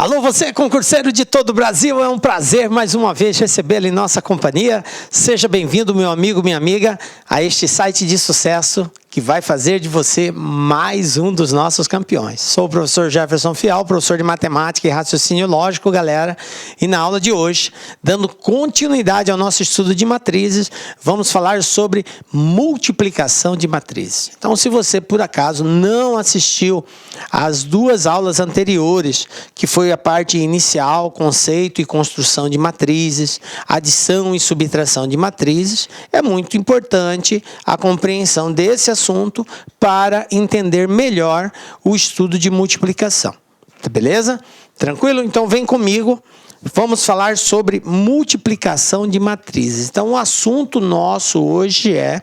Alô, você concurseiro de todo o Brasil, é um prazer mais uma vez recebê-lo em nossa companhia. Seja bem-vindo, meu amigo, minha amiga, a este site de sucesso que vai fazer de você mais um dos nossos campeões. Sou o professor Jefferson Fial, professor de matemática e raciocínio lógico, galera. E na aula de hoje, dando continuidade ao nosso estudo de matrizes, vamos falar sobre multiplicação de matrizes. Então, se você, por acaso, não assistiu às duas aulas anteriores, que foi a parte inicial, conceito e construção de matrizes, adição e subtração de matrizes, é muito importante a compreensão desse assunto para entender melhor o estudo de multiplicação. Beleza? Tranquilo? Então vem comigo. Vamos falar sobre multiplicação de matrizes. Então o assunto nosso hoje é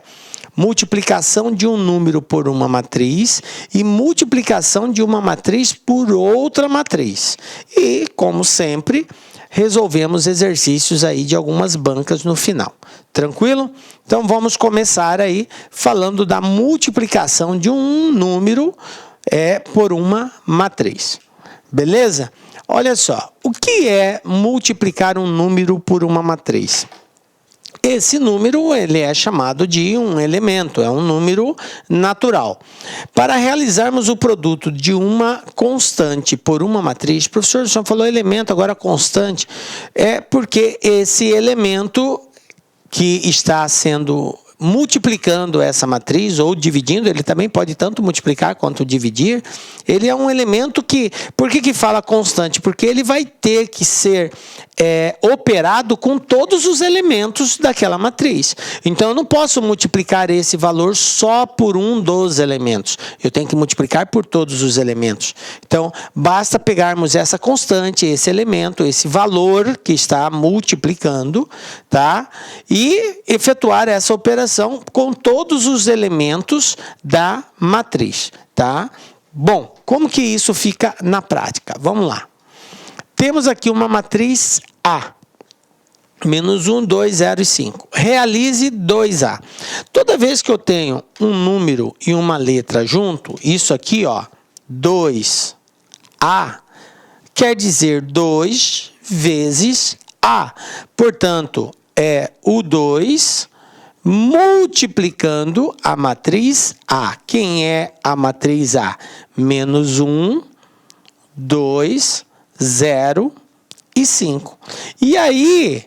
multiplicação de um número por uma matriz e multiplicação de uma matriz por outra matriz. E, como sempre, resolvemos exercícios aí de algumas bancas no final. Tranquilo? Então vamos começar aí falando da multiplicação de um número por uma matriz. Beleza? Olha só, o que é multiplicar um número por uma matriz? Esse número ele é chamado de um elemento, é um número natural. Para realizarmos o produto de uma constante por uma matriz, o professor só falou elemento, agora constante, é porque esse elemento que está sendo multiplicando essa matriz ou dividindo, ele também pode tanto multiplicar quanto dividir, ele é um elemento que, por que fala constante? Porque ele vai ter que ser operado com todos os elementos daquela matriz. Então, eu não posso multiplicar esse valor só por um dos elementos. Eu tenho que multiplicar por todos os elementos. Então, basta pegarmos essa constante, esse elemento, esse valor que está multiplicando, tá? E efetuar essa operação com todos os elementos da matriz, tá? Bom, como que isso fica na prática? Vamos lá. Temos aqui uma matriz A, menos 1, 2, 0 e 5. Realize 2A. Toda vez que eu tenho um número e uma letra junto, isso aqui, ó, 2A, quer dizer 2 vezes A. Portanto, é o 2 multiplicando a matriz A. Quem é a matriz A? Menos 1, 2, 0 e 5. E aí,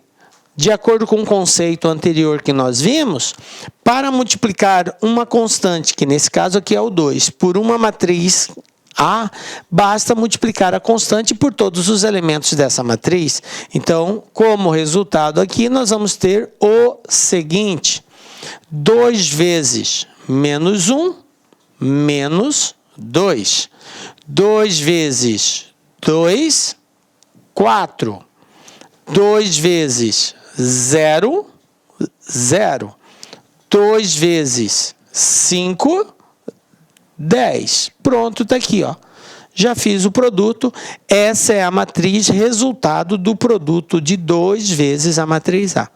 de acordo com o conceito anterior que nós vimos, para multiplicar uma constante, que nesse caso aqui é o 2, por uma matriz A, basta multiplicar a constante por todos os elementos dessa matriz. Então, como resultado aqui, nós vamos ter o seguinte: 2 vezes menos 1, menos 2. 2 vezes 2, 4. 2 vezes 0, 0. 2 vezes 5, 10. Pronto, está aqui, ó. Já fiz o produto. Essa é a matriz resultado do produto de 2 vezes a matriz A.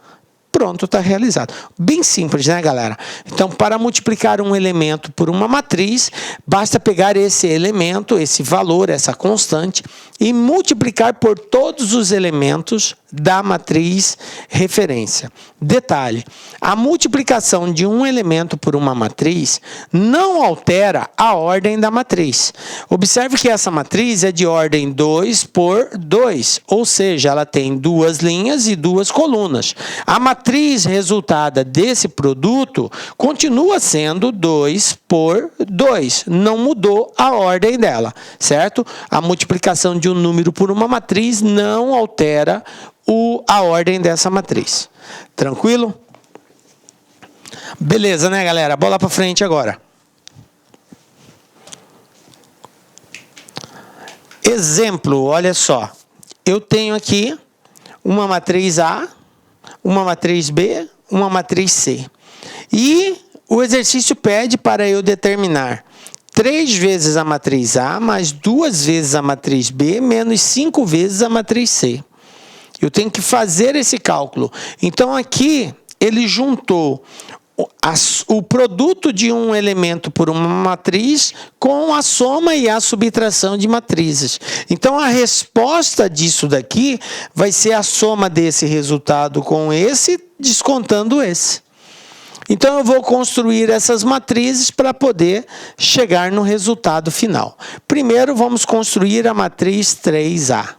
Pronto, está realizado. Bem simples, né, galera? Então, para multiplicar um elemento por uma matriz, basta pegar esse elemento, esse valor, essa constante, e multiplicar por todos os elementos da matriz referência. Detalhe: a multiplicação de um elemento por uma matriz não altera a ordem da matriz. Observe que essa matriz é de ordem 2 por 2, ou seja, ela tem 2 linhas e 2 colunas. A matriz resultada desse produto continua sendo 2 por 2, não mudou a ordem dela, certo? A multiplicação de um número por uma matriz não altera a ordem dessa matriz. Tranquilo? Beleza, né, galera? Bola para frente agora. Exemplo, olha só. Eu tenho aqui uma matriz A, uma matriz B, uma matriz C. E o exercício pede para eu determinar 3 vezes a matriz A, mais 2 vezes a matriz B, menos 5 vezes a matriz C. Eu tenho que fazer esse cálculo. Então, aqui, ele juntou o produto de um elemento por uma matriz com a soma e a subtração de matrizes. Então, a resposta disso daqui vai ser a soma desse resultado com esse, descontando esse. Então, eu vou construir essas matrizes para poder chegar no resultado final. Primeiro, vamos construir a matriz 3A.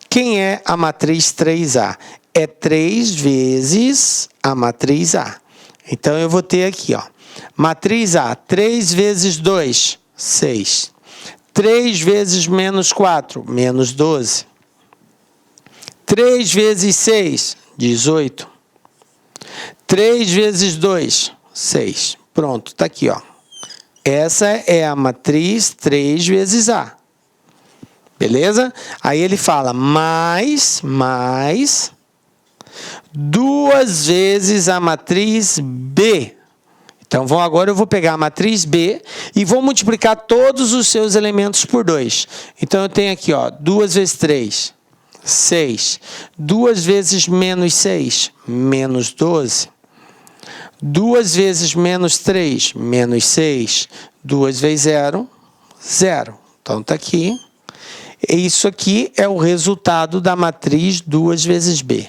Quem é a matriz 3A? É 3 vezes a matriz A. Então, eu vou ter aqui, ó, matriz A, 3 vezes 2, 6. 3 vezes menos 4, menos 12. 3 vezes 6, 18. 3 vezes 2, 6. Pronto, está aqui, ó. Essa é a matriz 3 vezes A. Beleza? Aí ele fala mais 2 vezes a matriz B. Então, agora eu vou pegar a matriz B e vou multiplicar todos os seus elementos por 2. Então, eu tenho aqui, ó, 2 vezes 3, 6. 2 vezes menos 6, menos 12. 2 vezes menos 3, menos 6. 2 vezes 0, 0. Então, está aqui. Isso aqui é o resultado da matriz 2 vezes B.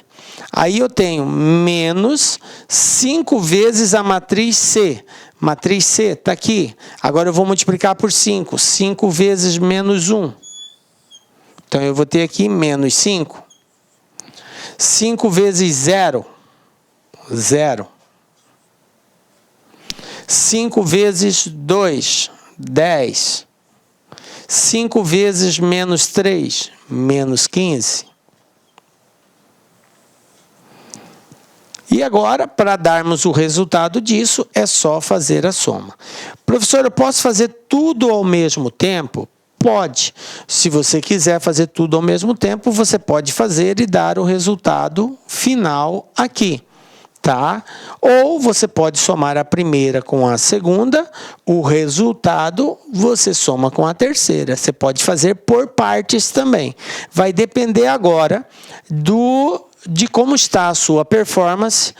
Aí eu tenho menos 5 vezes a matriz C. Matriz C está aqui. Agora eu vou multiplicar por 5. 5 vezes menos 1. Então eu vou ter aqui menos 5. 5 vezes 0. 0. 5 vezes 2. 10. 5 vezes menos 3. Menos 15. E agora, para darmos o resultado disso, é só fazer a soma. Professor, eu posso fazer tudo ao mesmo tempo? Pode. Se você quiser fazer tudo ao mesmo tempo, você pode fazer e dar o resultado final aqui, tá? Ou você pode somar a primeira com a segunda, o resultado você soma com a terceira. Você pode fazer por partes também. Vai depender agora de como está a sua performance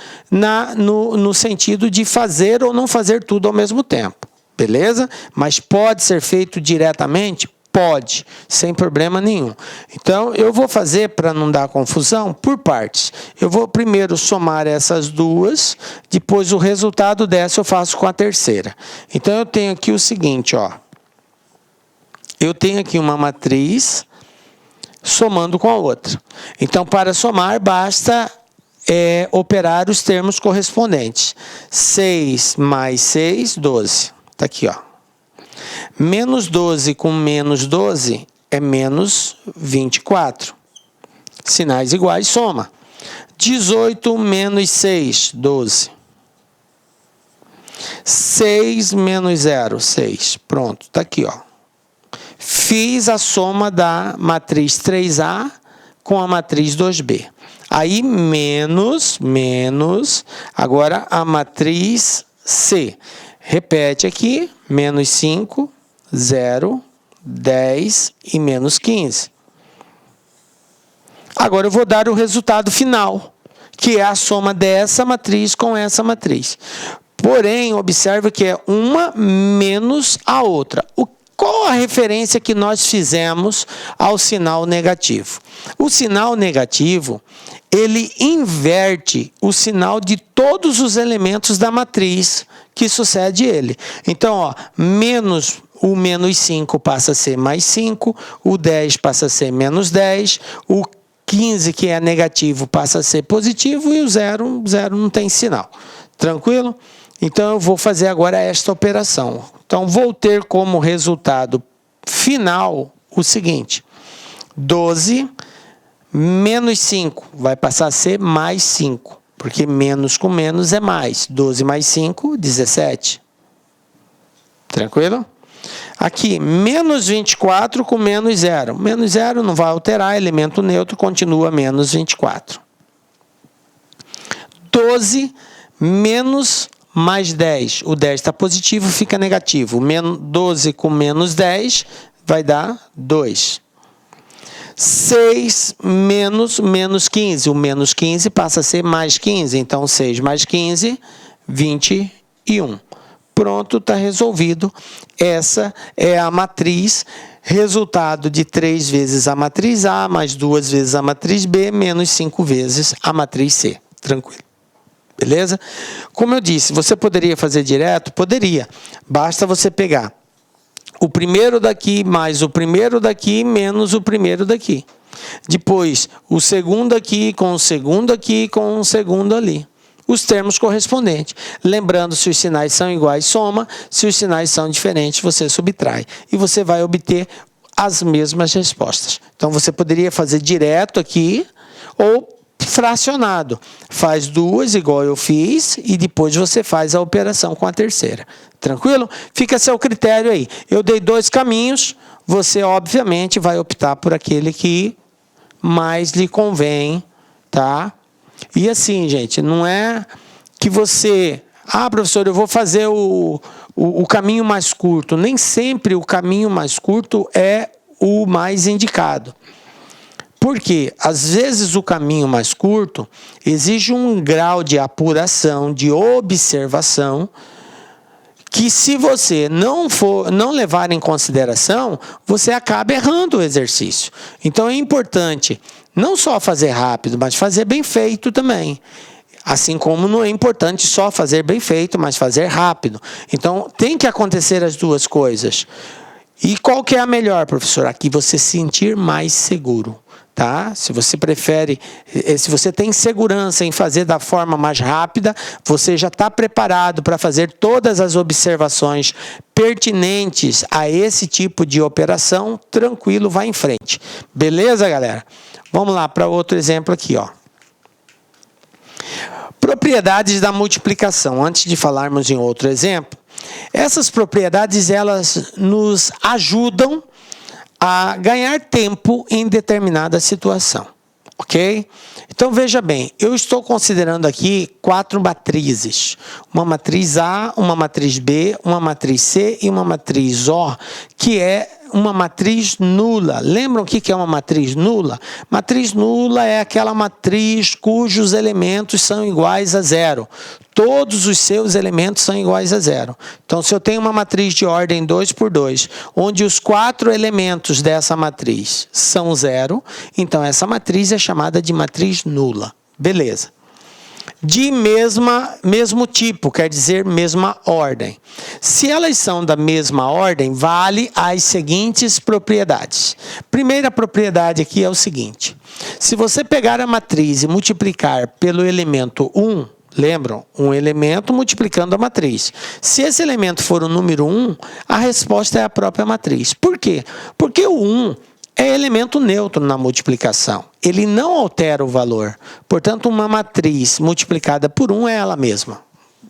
no sentido de fazer ou não fazer tudo ao mesmo tempo, beleza? Mas pode ser feito diretamente? Pode, sem problema nenhum. Então, eu vou fazer, para não dar confusão, por partes. Eu vou primeiro somar essas duas, depois o resultado dessa eu faço com a terceira. Então, eu tenho aqui o seguinte, ó. Eu tenho aqui uma matriz somando com a outra. Então, para somar, basta operar os termos correspondentes. 6 mais 6, 12. Está aqui, ó. Menos 12 com menos 12 é menos 24. Sinais iguais, soma. 18 menos 6, 12. 6 menos 0, 6. Pronto, está aqui, ó. Fiz a soma da matriz 3A com a matriz 2B. Aí, menos, agora a matriz C. Repete aqui, menos 5, 0, 10 e menos 15. Agora eu vou dar o resultado final, que é a soma dessa matriz com essa matriz. Porém, observe que é uma menos a outra. Qual a referência que nós fizemos ao sinal negativo? O sinal negativo, ele inverte o sinal de todos os elementos da matriz que sucede ele. Então, ó, o menos 5 passa a ser mais 5, o 10 passa a ser menos 10, o 15, que é negativo, passa a ser positivo, e o 0 não tem sinal. Tranquilo? Então, eu vou fazer agora esta operação. Então, vou ter como resultado final o seguinte. 12 menos 5 vai passar a ser mais 5. Porque menos com menos é mais. 12 mais 5, 17. Tranquilo? Aqui, menos 24 com menos 0. Menos 0 não vai alterar, elemento neutro, continua menos 24. 12 menos mais 10. O 10 está positivo, fica negativo. 12 com menos 10 vai dar 2. 6 menos 15. O menos 15 passa a ser mais 15. Então, 6 mais 15, 21. e 1. Pronto, está resolvido. Essa é a matriz, resultado de 3 vezes a matriz A, mais 2 vezes a matriz B, menos 5 vezes a matriz C. Tranquilo. Beleza? Como eu disse, você poderia fazer direto? Poderia. Basta você pegar o primeiro daqui, mais o primeiro daqui, menos o primeiro daqui. Depois, o segundo aqui, com o segundo aqui, com o segundo ali. Os termos correspondentes. Lembrando, se os sinais são iguais, soma. Se os sinais são diferentes, você subtrai. E você vai obter as mesmas respostas. Então, você poderia fazer direto aqui ou fracionado. Faz 2, igual eu fiz, e depois você faz a operação com a terceira. Tranquilo? Fica a seu critério aí. Eu dei 2 caminhos, você, obviamente, vai optar por aquele que mais lhe convém, tá? E assim, gente, não é que você... Ah, professor, eu vou fazer o caminho mais curto. Nem sempre o caminho mais curto é o mais indicado. Porque, às vezes, o caminho mais curto exige um grau de apuração, de observação, que se você não levar em consideração, você acaba errando o exercício. Então, é importante não só fazer rápido, mas fazer bem feito também. Assim como não é importante só fazer bem feito, mas fazer rápido. Então, tem que acontecer as duas coisas. E qual que é a melhor, professor? Aqui você se sentir mais seguro. Tá? Se você prefere, se você tem segurança em fazer da forma mais rápida, você já está preparado para fazer todas as observações pertinentes a esse tipo de operação, tranquilo, vai em frente. Beleza, galera? Vamos lá para outro exemplo aqui, ó. Propriedades da multiplicação. Antes de falarmos em outro exemplo, essas propriedades elas nos ajudam a ganhar tempo em determinada situação, ok? Então, veja bem, eu estou considerando aqui 4 matrizes. Uma matriz A, uma matriz B, uma matriz C e uma matriz O, que é uma matriz nula. Lembram o que é uma matriz nula? Matriz nula é aquela matriz cujos elementos são iguais a 0. Todos os seus elementos são iguais a 0. Então, se eu tenho uma matriz de ordem 2 por 2, onde os 4 elementos dessa matriz são 0, então essa matriz é chamada de matriz nula. Beleza. De mesmo tipo, quer dizer mesma ordem. Se elas são da mesma ordem, vale as seguintes propriedades. Primeira propriedade aqui é o seguinte. Se você pegar a matriz e multiplicar pelo elemento 1, lembram? Um elemento multiplicando a matriz. Se esse elemento for o número 1, a resposta é a própria matriz. Por quê? Porque o 1 é elemento neutro na multiplicação. Ele não altera o valor. Portanto, uma matriz multiplicada por 1 é ela mesma.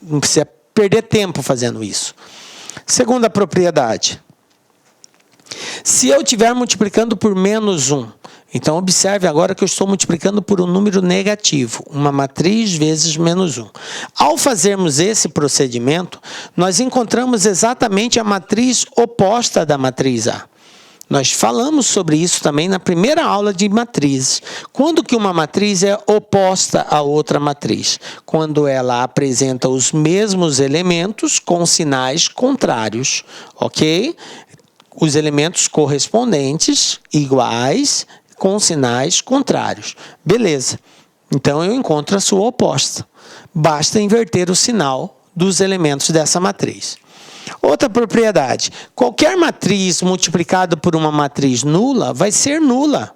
Não precisa perder tempo fazendo isso. Segunda propriedade. Se eu estiver multiplicando por menos 1, então observe agora que eu estou multiplicando por um número negativo, uma matriz vezes menos 1. Ao fazermos esse procedimento, nós encontramos exatamente a matriz oposta da matriz A. Nós falamos sobre isso também na primeira aula de matrizes. Quando que uma matriz é oposta a outra matriz? Quando ela apresenta os mesmos elementos com sinais contrários, ok? Os elementos correspondentes iguais com sinais contrários. Beleza. Então, eu encontro a sua oposta. Basta inverter o sinal dos elementos dessa matriz. Outra propriedade. Qualquer matriz multiplicada por uma matriz nula vai ser nula.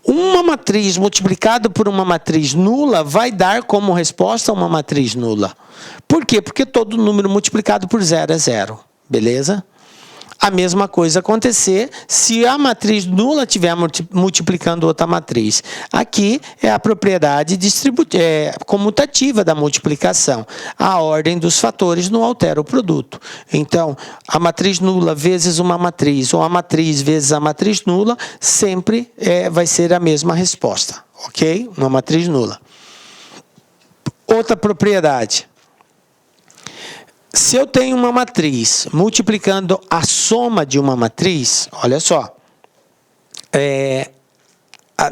Uma matriz multiplicada por uma matriz nula vai dar como resposta uma matriz nula. Por quê? Porque todo número multiplicado por 0 é 0. Beleza? A mesma coisa acontecer se a matriz nula estiver multiplicando outra matriz. Aqui é a propriedade comutativa da multiplicação. A ordem dos fatores não altera o produto. Então, a matriz nula vezes uma matriz, ou a matriz vezes a matriz nula, sempre vai ser a mesma resposta. Ok? Uma matriz nula. Outra propriedade. Se eu tenho uma matriz multiplicando a soma de uma matriz, olha só,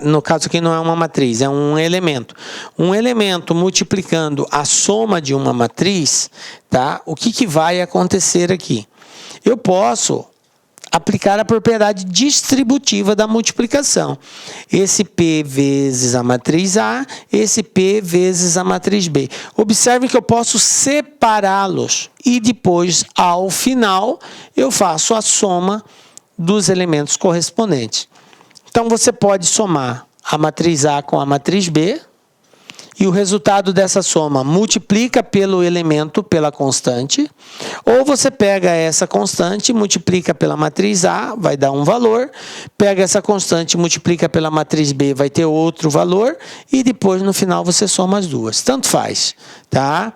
no caso aqui não é uma matriz, é um elemento. Um elemento multiplicando a soma de uma matriz, tá? O que vai acontecer aqui? Eu posso aplicar a propriedade distributiva da multiplicação. Esse P vezes a matriz A, esse P vezes a matriz B. Observe que eu posso separá-los e depois, ao final, eu faço a soma dos elementos correspondentes. Então, você pode somar a matriz A com a matriz B, e o resultado dessa soma multiplica pelo elemento, pela constante, ou você pega essa constante, multiplica pela matriz A, vai dar um valor, pega essa constante, multiplica pela matriz B, vai ter outro valor, e depois no final você soma as duas. Tanto faz, tá?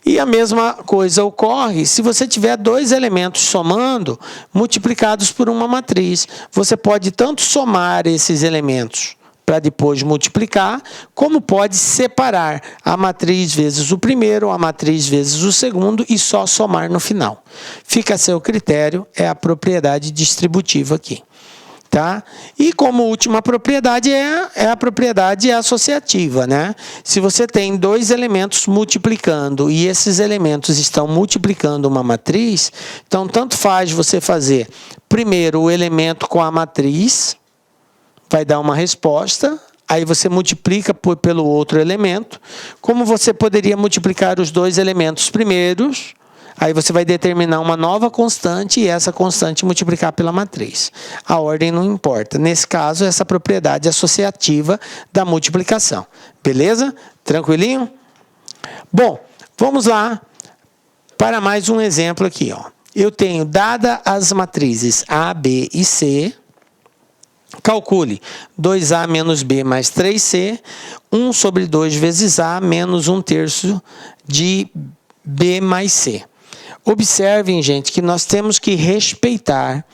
E a mesma coisa ocorre se você tiver dois elementos somando, multiplicados por uma matriz. Você pode tanto somar esses elementos para depois multiplicar, como pode separar a matriz vezes o primeiro, a matriz vezes o segundo e só somar no final. Fica a seu critério, é a propriedade distributiva aqui. Tá? E como última propriedade é a propriedade associativa, né? Se você tem dois elementos multiplicando e esses elementos estão multiplicando uma matriz, então tanto faz você fazer primeiro o elemento com a matriz, vai dar uma resposta, aí você multiplica pelo outro elemento. Como você poderia multiplicar os dois elementos primeiros, aí você vai determinar uma nova constante e essa constante multiplicar pela matriz. A ordem não importa. Nesse caso, essa propriedade associativa da multiplicação. Beleza? Tranquilinho? Bom, vamos lá para mais um exemplo aqui. Ó. Eu tenho, dada as matrizes A, B e C, calcule 2A menos B mais 3C, 1 sobre 2 vezes A menos 1/3 de B mais C. Observem, gente, que nós temos que respeitar,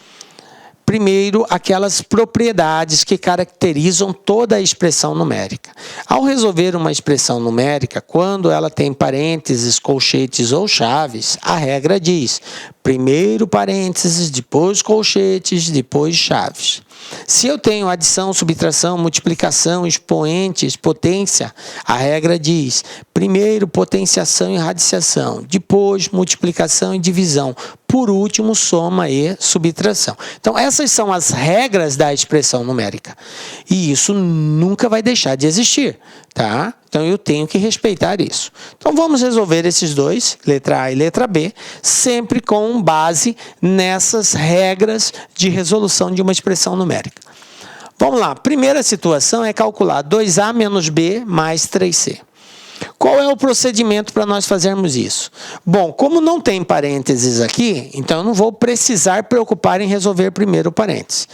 primeiro, aquelas propriedades que caracterizam toda a expressão numérica. Ao resolver uma expressão numérica, quando ela tem parênteses, colchetes ou chaves, a regra diz: primeiro parênteses, depois colchetes, depois chaves. Se eu tenho adição, subtração, multiplicação, expoentes, potência, a regra diz: primeiro potenciação e radiciação, depois multiplicação e divisão, por último soma e subtração. Então essas são as regras da expressão numérica. E isso nunca vai deixar de existir, tá? Então eu tenho que respeitar isso. Então vamos resolver esses dois, letra A e letra B, sempre com base nessas regras de resolução de uma expressão numérica. Vamos lá, primeira situação é calcular 2A menos B mais 3C. Qual é o procedimento para nós fazermos isso? Bom, como não tem parênteses aqui, então eu não vou precisar preocupar em resolver primeiro o parênteses.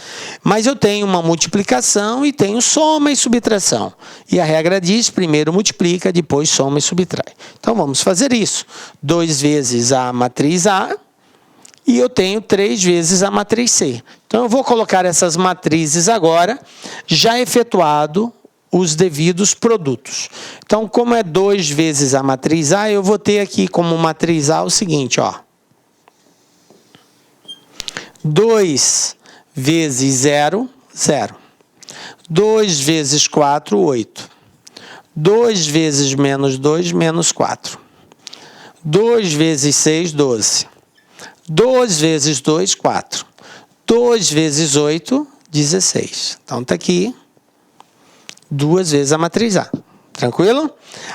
Mas eu tenho uma multiplicação e tenho soma e subtração. E a regra diz, primeiro multiplica, depois soma e subtrai. Então vamos fazer isso. 2 vezes a matriz A e eu tenho 3 vezes a matriz C. Então eu vou colocar essas matrizes agora, já efetuado os devidos produtos. Então, como é 2 vezes a matriz A, eu vou ter aqui como matriz A o seguinte, ó. 2 vezes 0, 0. 2 vezes 4, 8. 2 vezes menos 2, menos 4. 2 vezes 6, 12. 2 vezes 2, 4. 2 vezes 8, 16. Então, está aqui 2 vezes a matriz A. Tranquilo?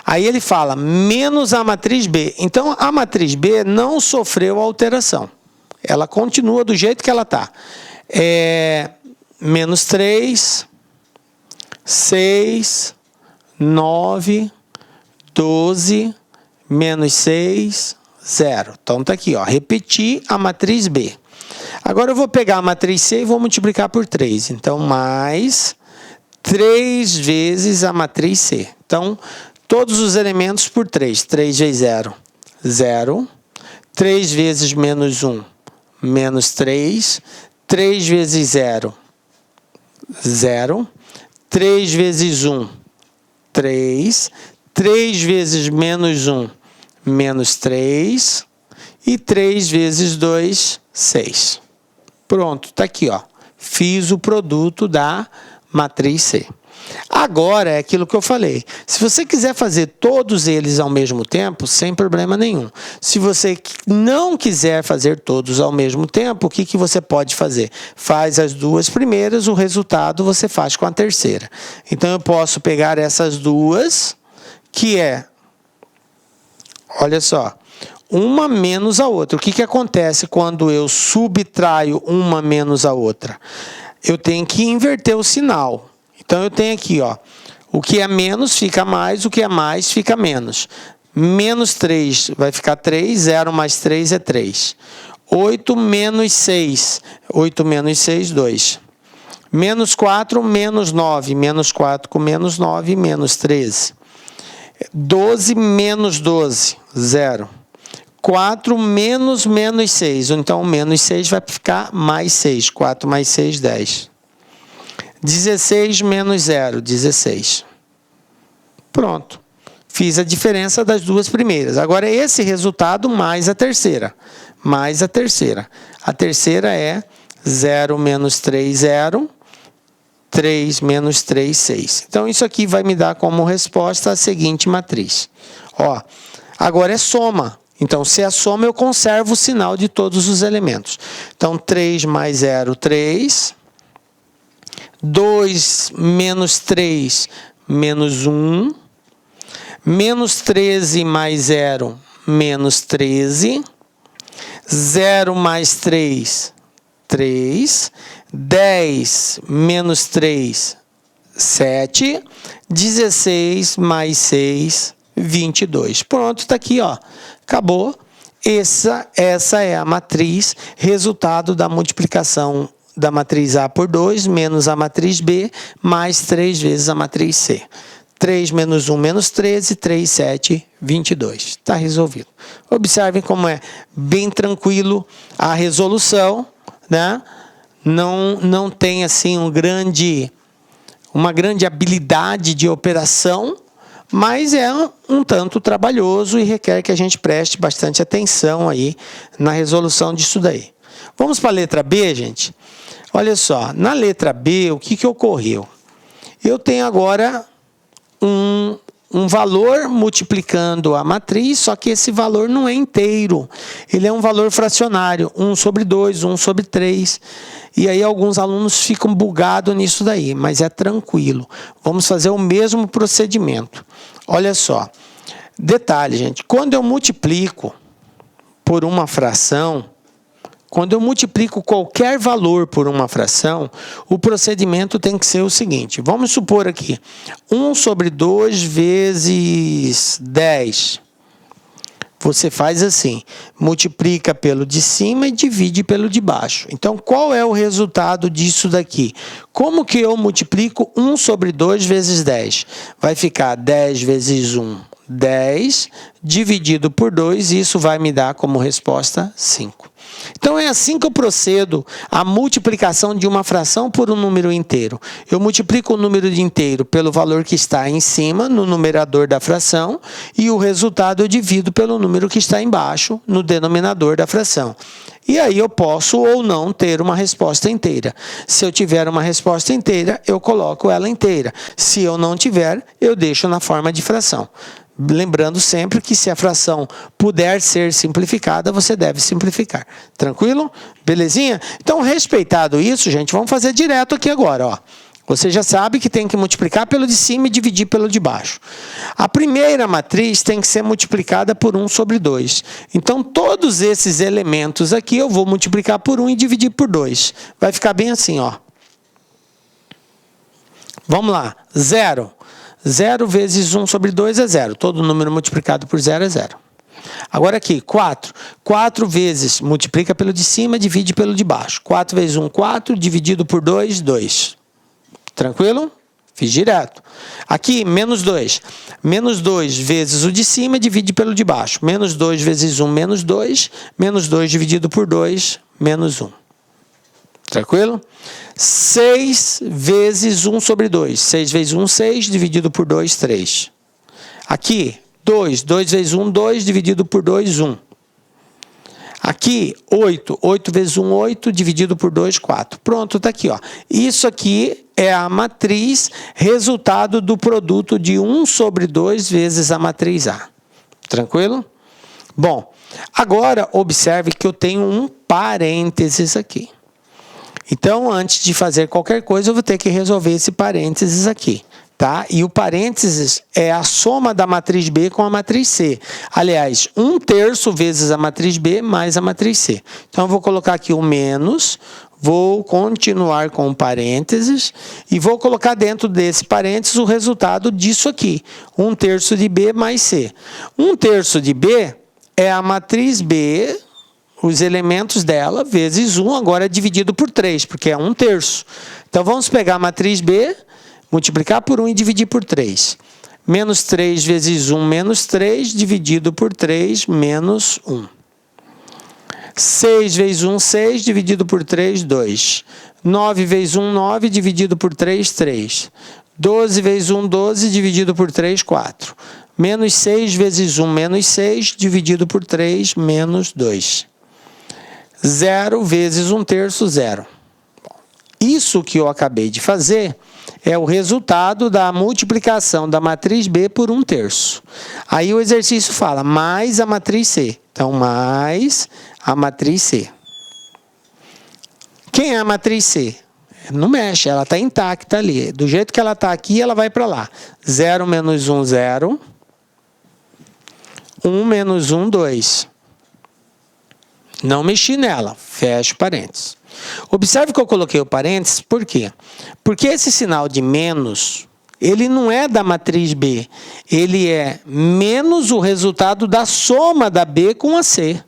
Aí ele fala menos a matriz B. Então, a matriz B não sofreu alteração. Ela continua do jeito que ela está. Menos 3, 6, 9, 12, menos 6, 0. Então, está aqui, ó. Repetir a matriz B. Agora, eu vou pegar a matriz C e vou multiplicar por 3. Então, mais 3 vezes a matriz C. Então, todos os elementos por 3. 3 vezes 0, 0. 3 vezes menos 1, menos 3. 3 vezes 0, 0. 3 vezes 1, 3. 3 vezes menos 1, menos 3. E 3 vezes 2, 6. Pronto, está aqui, ó. Fiz o produto da matriz C. Agora é aquilo que eu falei. Se você quiser fazer todos eles ao mesmo tempo, sem problema nenhum. Se você não quiser fazer todos ao mesmo tempo, o que você pode fazer? Faz as duas primeiras, o resultado você faz com a terceira. Então eu posso pegar essas duas, que é, olha só, uma menos a outra. O que acontece quando eu subtraio uma menos a outra? Eu tenho que inverter o sinal. Então, eu tenho aqui, ó, o que é menos fica mais, o que é mais fica menos. Menos 3 vai ficar 3, 0 mais 3 é 3. 8 menos 6, 8 menos 6, 2. Menos 4, menos 9, menos 4 com menos 9, menos 13. 12 menos 12, 0. 4 menos 6, então menos 6 vai ficar mais 6. 4 mais 6, 10. 16 menos 0, 16. Pronto. Fiz a diferença das duas primeiras. Agora, esse resultado mais a terceira. Mais a terceira. A terceira é 0 menos 3, 0. 3 menos 3, 6. Então, isso aqui vai me dar como resposta a seguinte matriz. Ó, agora é soma. Então, se é soma, eu conservo o sinal de todos os elementos. Então, 3 mais 0, 3. 2 menos 3, menos 1. Menos 13 mais 0, menos 13. 0 mais 3, 3. 10 menos 3, 7. 16 mais 6, 22. Pronto, está aqui, ó. Acabou. Essa é a matriz, resultado da multiplicação da matriz A por 2, menos a matriz B, mais 3 vezes a matriz C. 3 menos 1, menos 13, 3, 7, 22. Está resolvido. Observem como é bem tranquilo a resolução, né? Não tem assim uma grande habilidade de operação, mas é um tanto trabalhoso e requer que a gente preste bastante atenção aí na resolução disso daí. Vamos para a letra B, gente? Olha só, na letra B, o que ocorreu? Eu tenho agora um valor multiplicando a matriz, só que esse valor não é inteiro. Ele é um valor fracionário, 1 sobre 2, 1 sobre 3. E aí alguns alunos ficam bugados nisso daí, mas é tranquilo. Vamos fazer o mesmo procedimento. Olha só, detalhe, gente, quando eu multiplico por uma fração, quando eu multiplico qualquer valor por uma fração, o procedimento tem que ser o seguinte. Vamos supor aqui, 1 sobre 2 vezes 10. Você faz assim, multiplica pelo de cima e divide pelo de baixo. Então, qual é o resultado disso daqui? Como que eu multiplico 1 sobre 2 vezes 10? Vai ficar 10 vezes 1, 10, dividido por 2, e isso vai me dar como resposta 5. Então, é assim que eu procedo a multiplicação de uma fração por um número inteiro. Eu multiplico o número inteiro pelo valor que está em cima, no numerador da fração, e o resultado eu divido pelo número que está embaixo, no denominador da fração. E aí eu posso ou não ter uma resposta inteira. Se eu tiver uma resposta inteira, eu coloco ela inteira. Se eu não tiver, eu deixo na forma de fração. Lembrando sempre que se a fração puder ser simplificada, você deve simplificar. Tranquilo? Belezinha? Então, respeitado isso, gente, vamos fazer direto aqui agora, ó. Você já sabe que tem que multiplicar pelo de cima e dividir pelo de baixo. A primeira matriz tem que ser multiplicada por 1 sobre 2. Então, todos esses elementos aqui eu vou multiplicar por 1 e dividir por 2. Vai ficar bem assim, ó. Vamos lá. 0. 0 vezes 1 sobre 2 é 0. Todo número multiplicado por 0 é 0. Agora aqui, 4. 4 vezes, multiplica pelo de cima, divide pelo de baixo. 4 vezes 1, 4, dividido por 2, 2. Tranquilo? Fiz direto. Aqui, menos 2. Menos 2 vezes o de cima, divide pelo de baixo. Menos 2 vezes 1, menos 2. Menos 2 dividido por 2, menos 1. Tranquilo? 6 vezes 1 sobre 2. 6 vezes 1, 6, dividido por 2, 3. Aqui, 2. 2 vezes 1, 2, dividido por 2, 1. Aqui, 8. 8 vezes 1, 8, dividido por 2, 4. Pronto, está aqui, ó. Isso aqui é a matriz resultado do produto de 1 sobre 2 vezes a matriz A. Tranquilo? Bom, agora observe que eu tenho um parênteses aqui. Então, antes de fazer qualquer coisa, eu vou ter que resolver esse parênteses aqui. Tá? E o parênteses é a soma da matriz B com a matriz C. Aliás, 1/3 vezes a matriz B mais a matriz C. Então, eu vou colocar aqui o menos, vou continuar com o parênteses e vou colocar dentro desse parênteses o resultado disso aqui. 1/3 de B mais C. 1/3 de B é a matriz B, os elementos dela, vezes 1, agora dividido por 3, porque é 1/3. Então, vamos pegar a matriz B, multiplicar por 1 e dividir por 3. Menos 3 vezes 1, menos 3, dividido por 3, menos 1. 6 vezes 1, 6, dividido por 3, 2. 9 vezes 1, 9, dividido por 3, 3. 12 vezes 1, 12, dividido por 3, 4. Menos 6 vezes 1, menos 6, dividido por 3, menos 2. 0 vezes 1/3, 0. Isso que eu acabei de fazer é o resultado da multiplicação da matriz B por 1/3. Aí o exercício fala mais a matriz C. Então, mais a matriz C. Quem é a matriz C? Não mexe, ela está intacta ali. Do jeito que ela está aqui, ela vai para lá. 0 menos 1, 0. 1 menos 1, 2. Não mexi nela, fecho parênteses. Observe que eu coloquei o parênteses, por quê? Porque esse sinal de menos, ele não é da matriz B, ele é menos o resultado da soma da B com a C.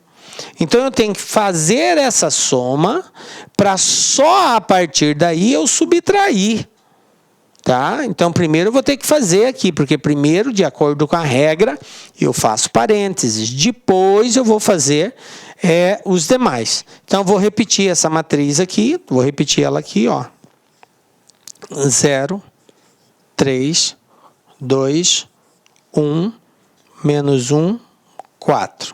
Então, eu tenho que fazer essa soma para só a partir daí eu subtrair. Tá? Então, primeiro eu vou ter que fazer aqui, porque primeiro, de acordo com a regra, eu faço parênteses. Depois eu vou fazer os demais. Então, eu vou repetir essa matriz aqui, vou repetir ela aqui, ó. 0, 3, 2, 1, menos 1, 4.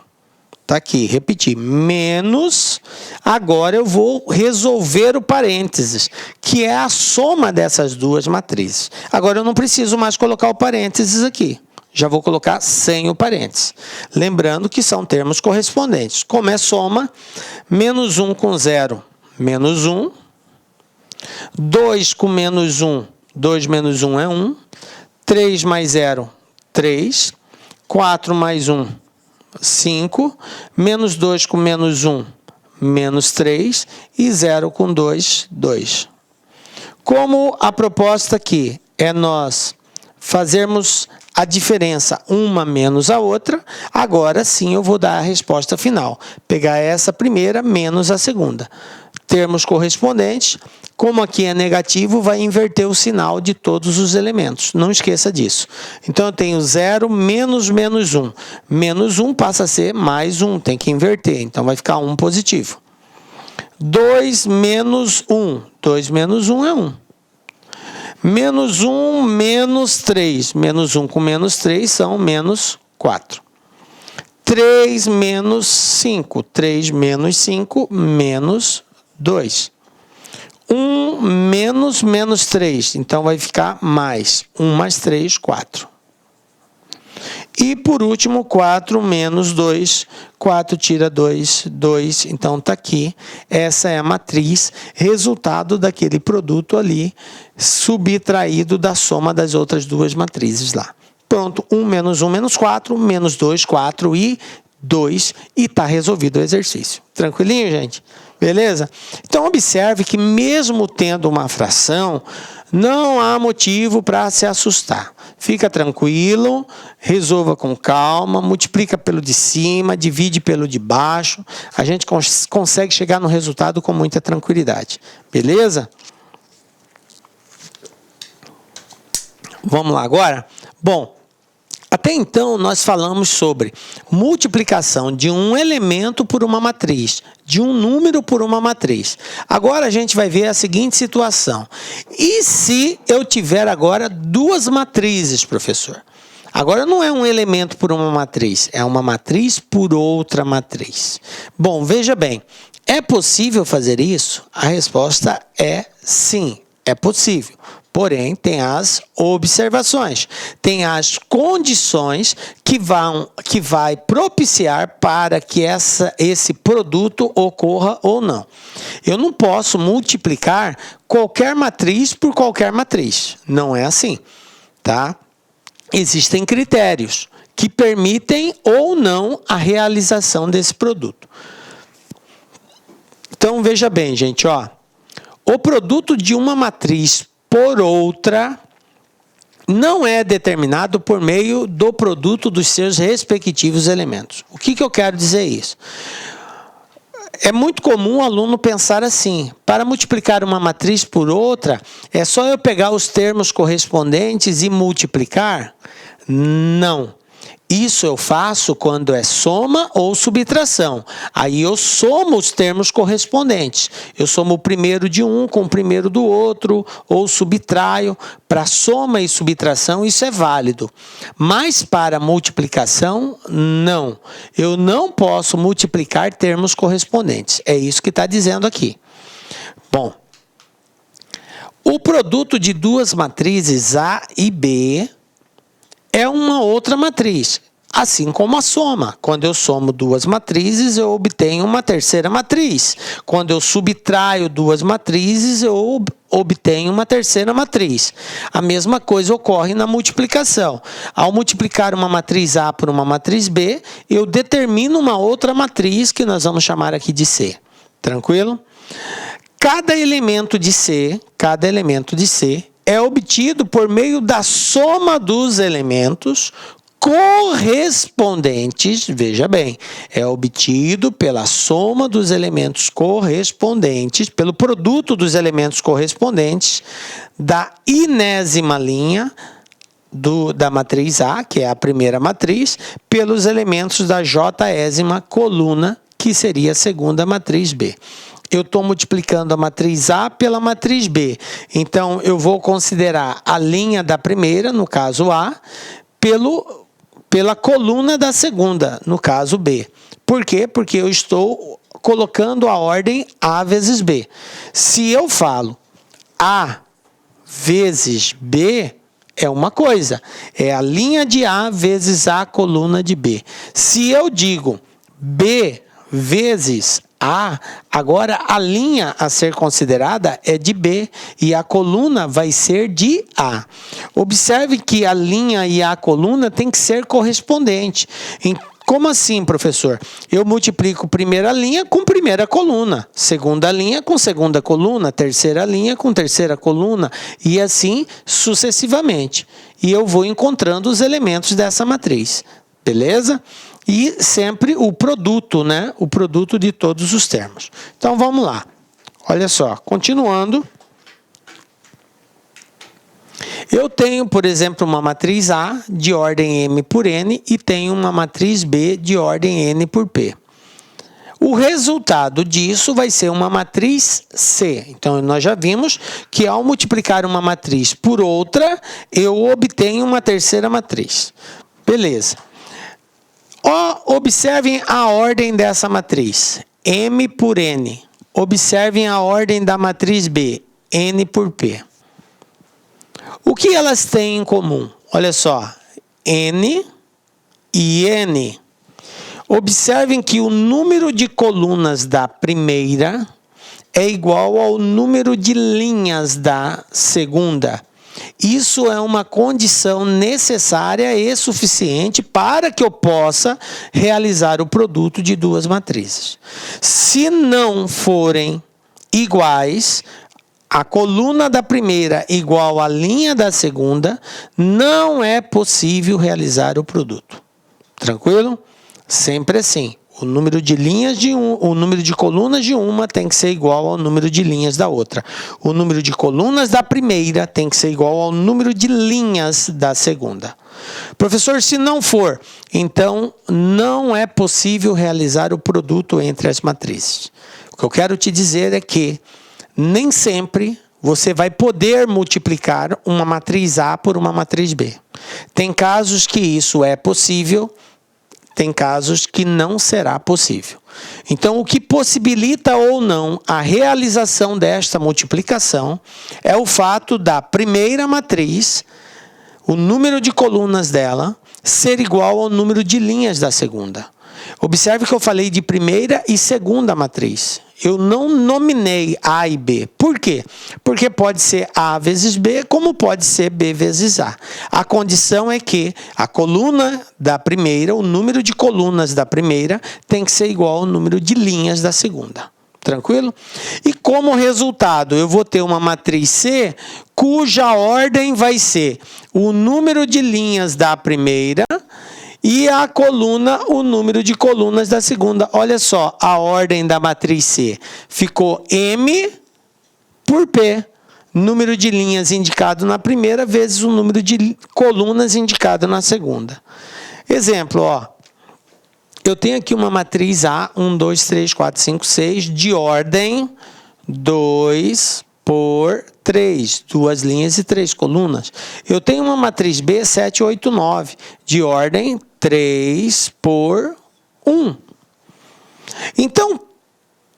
Está aqui, repetir, menos, agora eu vou resolver o parênteses, que é a soma dessas duas matrizes. Agora eu não preciso mais colocar o parênteses aqui, já vou colocar sem o parênteses. Lembrando que são termos correspondentes. Como é soma, menos 1 com 0, menos 1. 2 com menos 1, 2 menos 1 é 1. 3 mais 0, 3. 4 mais 1, 5, menos 2 com menos 1, menos 3, e 0 com 2, 2. Como a proposta aqui é nós fazermos a diferença uma menos a outra, agora sim eu vou dar a resposta final. Pegar essa primeira menos a segunda. Termos correspondentes, como aqui é negativo, vai inverter o sinal de todos os elementos. Não esqueça disso. Então, eu tenho 0 menos menos 1. Menos 1 passa a ser mais 1, tem que inverter. Então, vai ficar 1 positivo. 2 menos 1. 2 menos 1 é 1. Menos 1 menos 3. Menos 1 com menos 3 são menos 4. 3 menos 5. 3 menos 5, menos 2. 1 menos menos 3, então vai ficar mais. 1 mais 3, 4. E, por último, 4 menos 2, 4 tira 2, 2. Então, está aqui. Essa é a matriz, resultado daquele produto ali, subtraído da soma das outras duas matrizes lá. Pronto, 1 menos 4, menos 2, 4 e 2. E está resolvido o exercício. Tranquilinho, gente? Beleza? Então, observe que mesmo tendo uma fração, não há motivo para se assustar. Fica tranquilo, resolva com calma, multiplica pelo de cima, divide pelo de baixo. A gente consegue chegar no resultado com muita tranquilidade. Beleza? Vamos lá agora? Bom, até então, nós falamos sobre multiplicação de um elemento por uma matriz, de um número por uma matriz. Agora, a gente vai ver a seguinte situação. E se eu tiver agora duas matrizes, professor? Agora, não é um elemento por uma matriz, é uma matriz por outra matriz. Bom, veja bem, é possível fazer isso? A resposta é sim, é possível. Porém, tem as observações, tem as condições que vai propiciar para que esse produto ocorra ou não. Eu não posso multiplicar qualquer matriz por qualquer matriz. Não é assim, tá? Existem critérios que permitem ou não a realização desse produto. Então, veja bem, gente, ó. O produto de uma matriz por outra não é determinado por meio do produto dos seus respectivos elementos. O que eu quero dizer isso? É muito comum o aluno pensar assim: para multiplicar uma matriz por outra, é só eu pegar os termos correspondentes e multiplicar? Não. Isso eu faço quando é soma ou subtração. Aí eu somo os termos correspondentes. Eu somo o primeiro de um com o primeiro do outro, ou subtraio. Para soma e subtração, isso é válido. Mas para multiplicação, não. Eu não posso multiplicar termos correspondentes. É isso que está dizendo aqui. Bom, o produto de duas matrizes A e B é uma outra matriz, assim como a soma. Quando eu somo duas matrizes, eu obtenho uma terceira matriz. Quando eu subtraio duas matrizes, eu obtenho uma terceira matriz. A mesma coisa ocorre na multiplicação. Ao multiplicar uma matriz A por uma matriz B, eu determino uma outra matriz que nós vamos chamar aqui de C. Tranquilo? Cada elemento de C é obtido por meio da soma dos elementos correspondentes, veja bem, é obtido pela soma dos elementos correspondentes, pelo produto dos elementos correspondentes da inésima linha da matriz A, que é a primeira matriz, pelos elementos da j-ésima coluna, que seria a segunda matriz B. Eu estou multiplicando a matriz A pela matriz B. Então, eu vou considerar a linha da primeira, no caso A, pela coluna da segunda, no caso B. Por quê? Porque eu estou colocando a ordem A vezes B. Se eu falo A vezes B, é uma coisa. É a linha de A vezes a coluna de B. Se eu digo B vezes A, agora a linha a ser considerada é de B e a coluna vai ser de A. Observe que a linha e a coluna tem que ser correspondente. Como assim, professor? Eu multiplico primeira linha com primeira coluna, segunda linha com segunda coluna, terceira linha com terceira coluna e assim sucessivamente. E eu vou encontrando os elementos dessa matriz. Beleza? E sempre o produto, né? O produto de todos os termos. Então, vamos lá. Olha só, continuando. Eu tenho, por exemplo, uma matriz A de ordem M por N e tenho uma matriz B de ordem N por P. O resultado disso vai ser uma matriz C. Então, nós já vimos que ao multiplicar uma matriz por outra, eu obtenho uma terceira matriz. Beleza. Observem a ordem dessa matriz, M por N. Observem a ordem da matriz B, N por P. O que elas têm em comum? Olha só, N e N. Observem que o número de colunas da primeira é igual ao número de linhas da segunda. Isso é uma condição necessária e suficiente para que eu possa realizar o produto de duas matrizes. Se não forem iguais, a coluna da primeira igual à linha da segunda, não é possível realizar o produto. Tranquilo? Sempre assim. O número de colunas de uma tem que ser igual ao número de linhas da outra. O número de colunas da primeira tem que ser igual ao número de linhas da segunda. Professor, se não for, então não é possível realizar o produto entre as matrizes. O que eu quero te dizer é que nem sempre você vai poder multiplicar uma matriz A por uma matriz B. Tem casos que isso é possível. tem casos que não será possível. Então, o que possibilita ou não a realização desta multiplicação é o fato da primeira matriz, o número de colunas dela, ser igual ao número de linhas da segunda. Observe que eu falei de primeira e segunda matriz. Eu não nominei A e B. Por quê? Porque pode ser A vezes B, como pode ser B vezes A. A condição é que a coluna da primeira, o número de colunas da primeira, tem que ser igual ao número de linhas da segunda. Tranquilo? E como resultado, eu vou ter uma matriz C, cuja ordem vai ser o número de linhas da primeira e a coluna, o número de colunas da segunda. Olha só, a ordem da matriz C ficou M por P. Número de linhas indicado na primeira vezes o número de colunas indicado na segunda. Exemplo, ó. Eu tenho aqui uma matriz A, 1, 2, 3, 4, 5, 6, de ordem 2 por 3, 2 linhas e 3 colunas. Eu tenho uma matriz B, 7, 8, 9, de ordem 3 por 1. Então,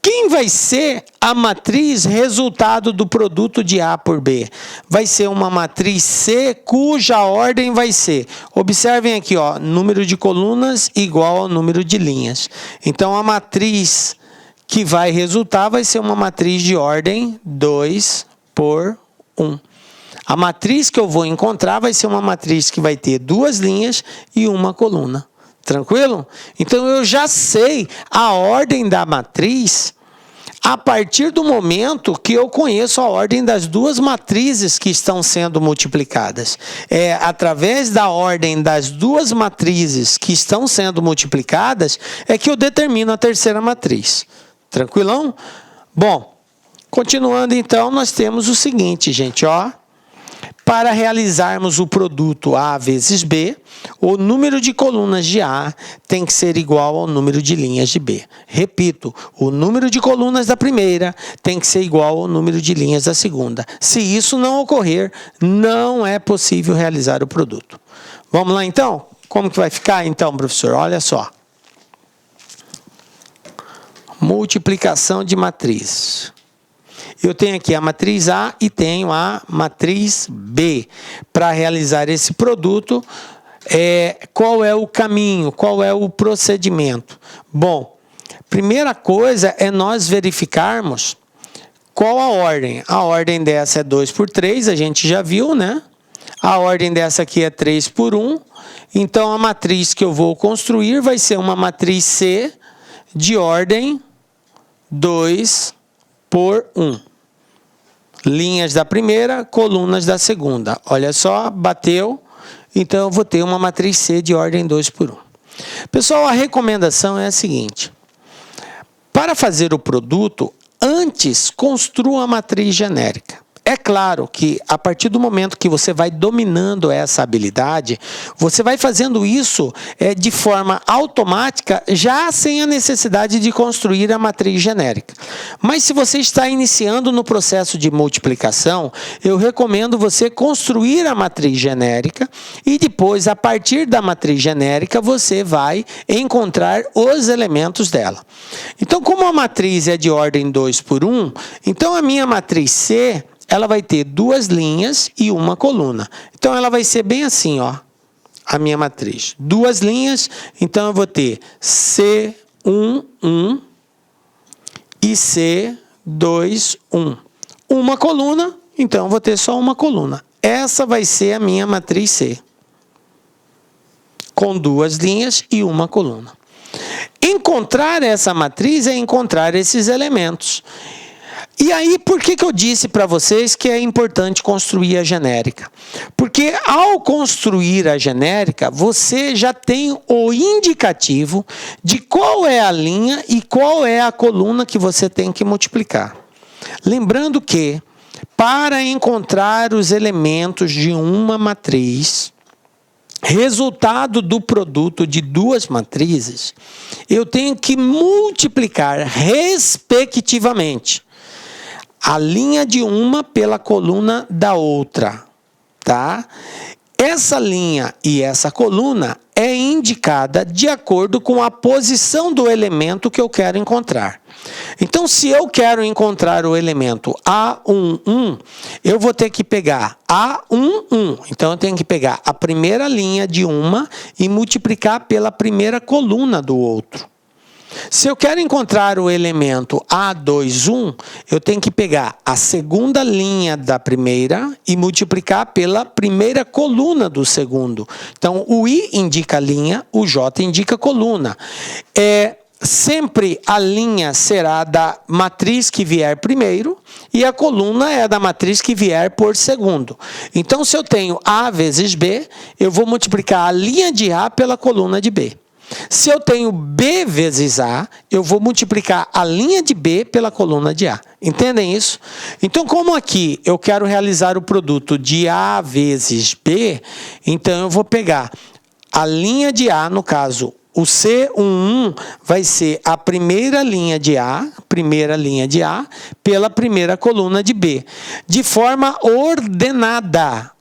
quem vai ser a matriz resultado do produto de A por B? Vai ser uma matriz C, cuja ordem vai ser, observem aqui, ó, número de colunas igual ao número de linhas. Então, a matriz que vai resultar vai ser uma matriz de ordem 2 por 1. A matriz que eu vou encontrar vai ser uma matriz que vai ter 2 linhas e uma coluna. Tranquilo? Então, eu já sei a ordem da matriz a partir do momento que eu conheço a ordem das duas matrizes que estão sendo multiplicadas. É através da ordem das duas matrizes que estão sendo multiplicadas é que eu determino a terceira matriz. Tranquilão? Bom, continuando então, nós temos o seguinte, gente, ó. Para realizarmos o produto A vezes B, o número de colunas de A tem que ser igual ao número de linhas de B. Repito, o número de colunas da primeira tem que ser igual ao número de linhas da segunda. Se isso não ocorrer, não é possível realizar o produto. Vamos lá então? Como que vai ficar então, professor? Olha só. Multiplicação de matrizes. Eu tenho aqui a matriz A e tenho a matriz B. Para realizar esse produto, qual é o caminho, qual é o procedimento? Bom, primeira coisa é nós verificarmos qual a ordem. A ordem dessa é 2 por 3, a gente já viu, né? A ordem dessa aqui é 3 por 1. Então, a matriz que eu vou construir vai ser uma matriz C de ordem 2 por 1. Linhas da primeira, colunas da segunda. Olha só, bateu. Então, eu vou ter uma matriz C de ordem 2 por 1. Pessoal, a recomendação é a seguinte. Para fazer o produto, antes construa a matriz genérica. É claro que, a partir do momento que você vai dominando essa habilidade, você vai fazendo isso de forma automática, já sem a necessidade de construir a matriz genérica. Mas se você está iniciando no processo de multiplicação, eu recomendo você construir a matriz genérica e depois, a partir da matriz genérica, você vai encontrar os elementos dela. Então, como a matriz é de ordem 2 por 1, então a minha matriz C, ela vai ter 2 linhas e uma coluna. Então, ela vai ser bem assim, ó, a minha matriz. 2 linhas, então eu vou ter C1, 1 e C2, 1. Uma coluna, então eu vou ter só uma coluna. Essa vai ser a minha matriz C, com 2 linhas e uma coluna. Encontrar essa matriz é encontrar esses elementos. E aí, por que eu disse para vocês que é importante construir a genérica? Porque ao construir a genérica, você já tem o indicativo de qual é a linha e qual é a coluna que você tem que multiplicar. Lembrando que, para encontrar os elementos de uma matriz, resultado do produto de 2 matrizes, eu tenho que multiplicar respectivamente a linha de uma pela coluna da outra, tá? essa linha e essa coluna é indicada de acordo com a posição do elemento que eu quero encontrar. Então, se eu quero encontrar o elemento A11, eu vou ter que pegar A11. Então, eu tenho que pegar a primeira linha de uma e multiplicar pela primeira coluna do outro. Se eu quero encontrar o elemento A21, eu tenho que pegar a segunda linha da primeira e multiplicar pela primeira coluna do segundo. Então, o I indica linha, o J indica coluna. Sempre a linha será da matriz que vier primeiro e a coluna é da matriz que vier por segundo. Então, se eu tenho A vezes B, eu vou multiplicar a linha de A pela coluna de B. Se eu tenho B vezes A, eu vou multiplicar a linha de B pela coluna de A. Entendem isso? Então, como aqui eu quero realizar o produto de A vezes B, então eu vou pegar a linha de A, no caso, o C11 vai ser a primeira linha de A, pela primeira coluna de B, de forma ordenada.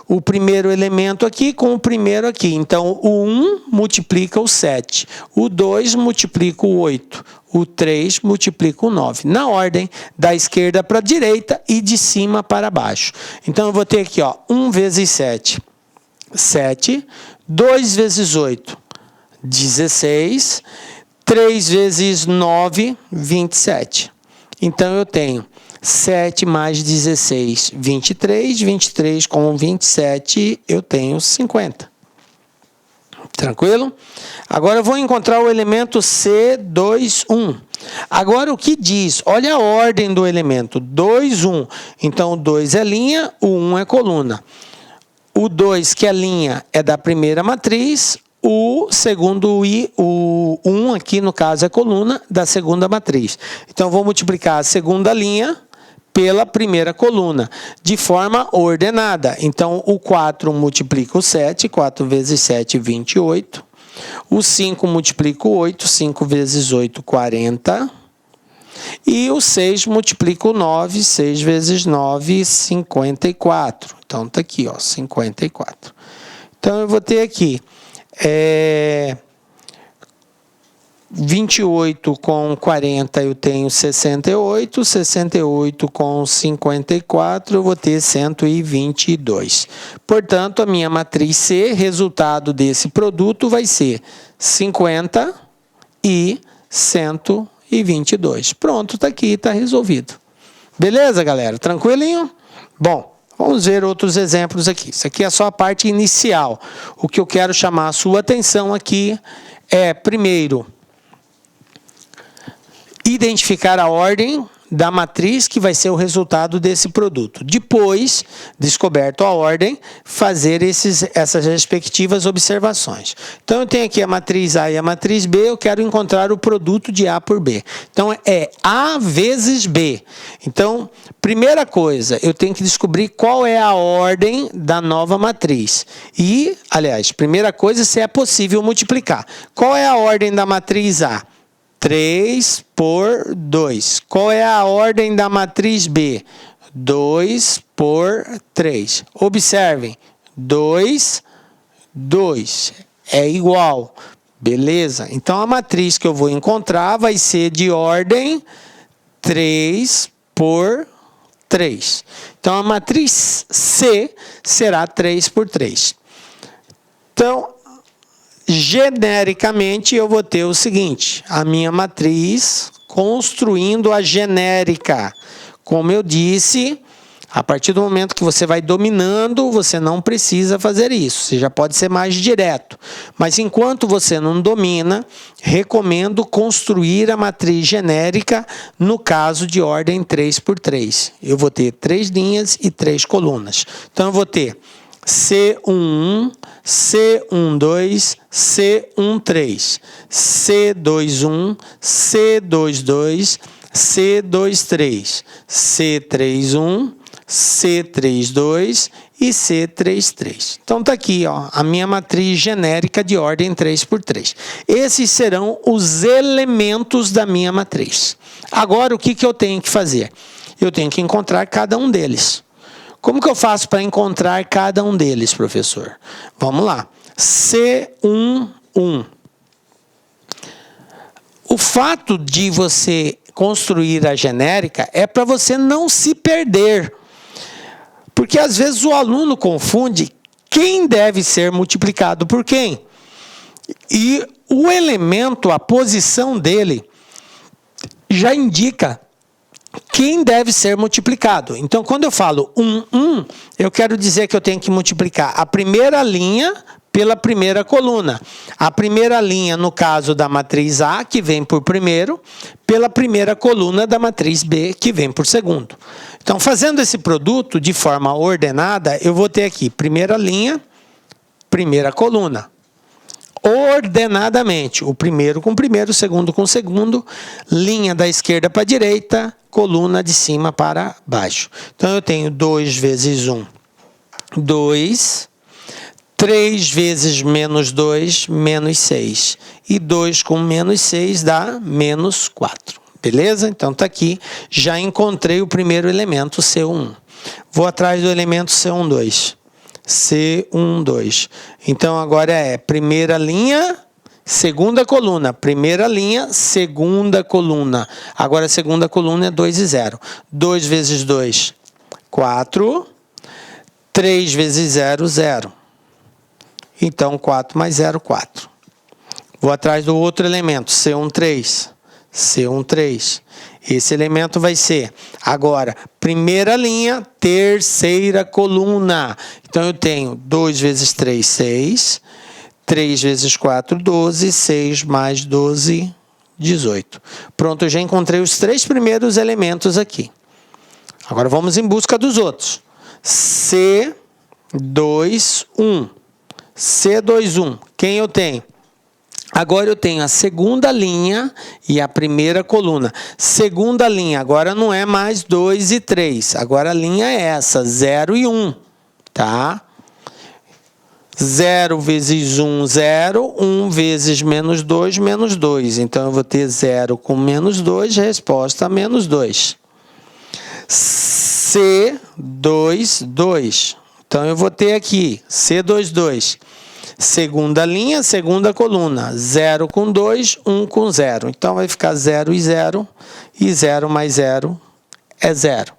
O primeiro elemento aqui com o primeiro aqui. Então, o 1 multiplica o 7, o 2 multiplica o 8, o 3 multiplica o 9. Na ordem da esquerda para a direita e de cima para baixo. Então, eu vou ter aqui, ó, 1 vezes 7, 7. 2 vezes 8, 16. 3 vezes 9, 27. Então, eu tenho 7 mais 16, 23. 23 com 27, eu tenho 50. Tranquilo? Agora eu vou encontrar o elemento C21. Agora o que diz? Olha a ordem do elemento. 2, 1. Então o 2 é linha, o 1 é coluna. O 2, que é linha, é da primeira matriz. O segundo I, o 1 aqui no caso é coluna da segunda matriz. Então vou multiplicar a segunda linha pela primeira coluna, de forma ordenada. Então, o 4 multiplica o 7, 4 vezes 7, 28. O 5 multiplica o 8, 5 vezes 8, 40. E o 6 multiplica o 9, 6 vezes 9, 54. Então, está aqui, ó, 54. Então, eu vou ter aqui 28 com 40 eu tenho 68, 68 com 54 eu vou ter 122. Portanto, a minha matriz C, resultado desse produto, vai ser 50 e 122. Pronto, está aqui, está resolvido. Beleza, galera? Tranquilinho? Bom, vamos ver outros exemplos aqui. Isso aqui é só a parte inicial. O que eu quero chamar a sua atenção aqui é, primeiro, identificar a ordem da matriz que vai ser o resultado desse produto. Depois, descoberto a ordem, fazer essas respectivas observações. Então, eu tenho aqui a matriz A e a matriz B, eu quero encontrar o produto de A por B. Então, é A vezes B. Então, primeira coisa, eu tenho que descobrir qual é a ordem da nova matriz. E, aliás, primeira coisa, se é possível multiplicar. Qual é a ordem da matriz A? 3 por 2. Qual é a ordem da matriz B? 2 por 3. Observem, 2, 2 é igual. Beleza? Então, a matriz que eu vou encontrar vai ser de ordem 3 por 3. Então, a matriz C será 3 por 3. Então, genericamente, eu vou ter o seguinte, a minha matriz construindo a genérica. Como eu disse, a partir do momento que você vai dominando, você não precisa fazer isso. Você já pode ser mais direto. Mas enquanto você não domina, recomendo construir a matriz genérica no caso de ordem 3 por 3. Eu vou ter 3 linhas e 3 colunas. Então, eu vou ter C11, C12, C13, C21, C22, C23, C31, C32 e C33. Então, está aqui, ó, a minha matriz genérica de ordem 3 por 3. Esses serão os elementos da minha matriz. Agora, o que eu tenho que fazer? Eu tenho que encontrar cada um deles. Como que eu faço para encontrar cada um deles, professor? Vamos lá. C1, 1. O fato de você construir a genérica é para você não se perder. Porque às vezes o aluno confunde quem deve ser multiplicado por quem. E o elemento, a posição dele, já indica quem deve ser multiplicado. Então, quando eu falo 1, 1, eu quero dizer que eu tenho que multiplicar a primeira linha pela primeira coluna. A primeira linha, no caso da matriz A, que vem por primeiro, pela primeira coluna da matriz B, que vem por segundo. Então, fazendo esse produto de forma ordenada, eu vou ter aqui primeira linha, primeira coluna. Ordenadamente, o primeiro com o primeiro, o segundo com o segundo, linha da esquerda para a direita, coluna de cima para baixo. Então, eu tenho 2 vezes 1, 2, 3 vezes menos 2, menos 6. E 2 com menos 6 dá menos 4. Beleza? Então, está aqui. Já encontrei o primeiro elemento, C1. Vou atrás do elemento C1, 2. C1, 2. Então, agora é primeira linha, segunda coluna. Primeira linha, segunda coluna. Agora, a segunda coluna é 2 e 0. 2 vezes 2, 4. 3 vezes 0, 0. Então, 4 mais 0, 4. Vou atrás do outro elemento, C1, 3. C1, 3. Esse elemento vai ser, agora, primeira linha, terceira coluna. Então, eu tenho 2 vezes 3, 6. 3 vezes 4, 12. 6 mais 12, 18. Pronto, eu já encontrei os 3 primeiros elementos aqui. Agora, vamos em busca dos outros. C2, 1. C2, 1. Quem eu tenho? Agora eu tenho a segunda linha e a primeira coluna. Segunda linha, agora não é mais 2 e 3. Agora a linha é essa, 0 e 1. Tá? 0 vezes 1, 0. 1 vezes menos 2, menos 2. Então eu vou ter 0 com menos 2, resposta menos 2. C2, 2. Então eu vou ter aqui C2, 2. Segunda linha, segunda coluna. 0 com 2, 1 com 0. Então vai ficar 0 e 0. E 0 mais 0 é 0.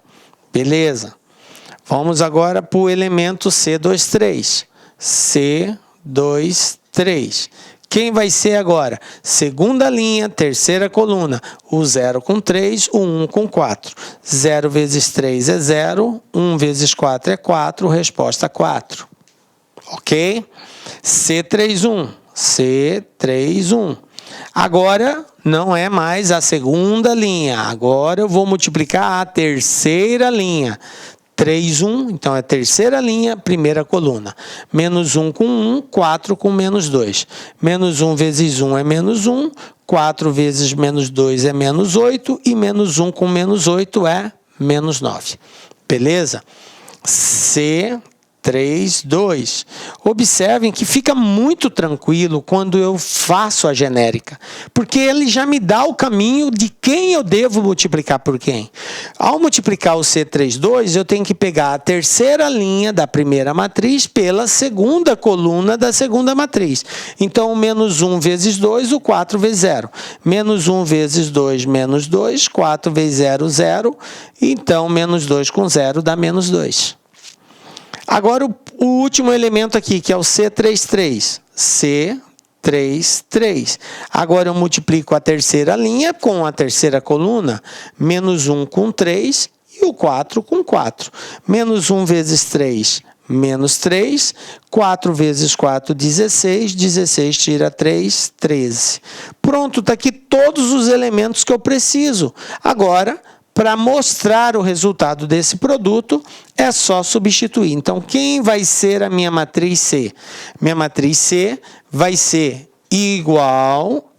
Beleza? Vamos agora para o elemento C2, 3. C2, 3. Quem vai ser agora? Segunda linha, terceira coluna. O 0 com 3, o 1 com 4. 0 vezes 3 é 0. 1 vezes 4 é 4. Resposta 4. Ok? C3, 1. C3, 1. Agora, não é mais a segunda linha. Agora eu vou multiplicar a terceira linha. 3, 1, então é terceira linha, primeira coluna. Menos 1 com 1, 4 com menos 2. Menos 1 vezes 1 é menos 1, 4 vezes menos 2 é menos 8, e menos 1 com menos 8 é menos 9. Beleza? C3, 2. Observem que fica muito tranquilo quando eu faço a genérica, porque ele já me dá o caminho de quem eu devo multiplicar por quem. Ao multiplicar o C3, 2, eu tenho que pegar a terceira linha da primeira matriz pela segunda coluna da segunda matriz. Então, o menos 1 vezes 2, o 4 vezes 0. Menos 1 vezes 2, menos 2. 4 vezes 0, 0. Então, menos 2 com 0 dá menos 2. Agora, o último elemento aqui, que é o C3, 3. C3, 3. Agora, eu multiplico a terceira linha com a terceira coluna. Menos 1 com 3 e o 4 com 4. Menos 1 vezes 3, menos 3. 4 vezes 4, 16. 16 tira 3, 13. Pronto, está aqui todos os elementos que eu preciso. Agora, para mostrar o resultado desse produto, é só substituir. Então, quem vai ser a minha matriz C? Minha matriz C vai ser igual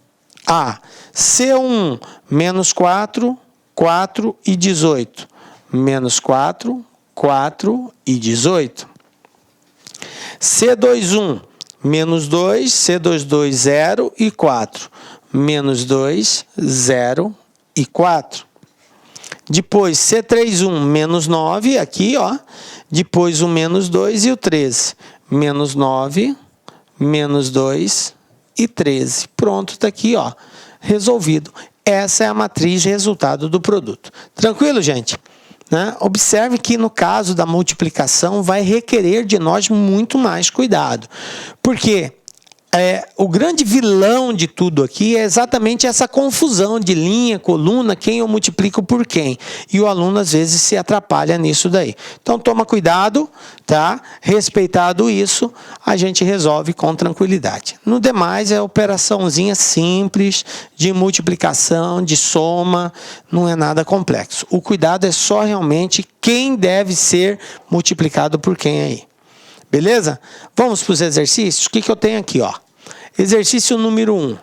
a C1 menos 4, 4 e 18. Menos 4, 4 e 18. C21 menos 2, C22, 0 e 4. Menos 2, 0 e 4. Depois, C31 menos 9, aqui, ó. Depois o menos 2 e o 13. Menos 9, menos 2 e 13. Pronto, está aqui, ó. Resolvido. Essa é a matriz de resultado do produto. Tranquilo, gente? Né? Observe que no caso da multiplicação vai requerer de nós muito mais cuidado. Porque o grande vilão de tudo aqui é exatamente essa confusão de linha, coluna, quem eu multiplico por quem. E o aluno às vezes se atrapalha nisso daí. Então toma cuidado, tá? Respeitado isso, a gente resolve com tranquilidade. No demais é operaçãozinha simples de multiplicação, de soma, não é nada complexo. O cuidado é só realmente quem deve ser multiplicado por quem aí. Beleza? Vamos para os exercícios? O que eu tenho aqui, ó? Exercício número 1.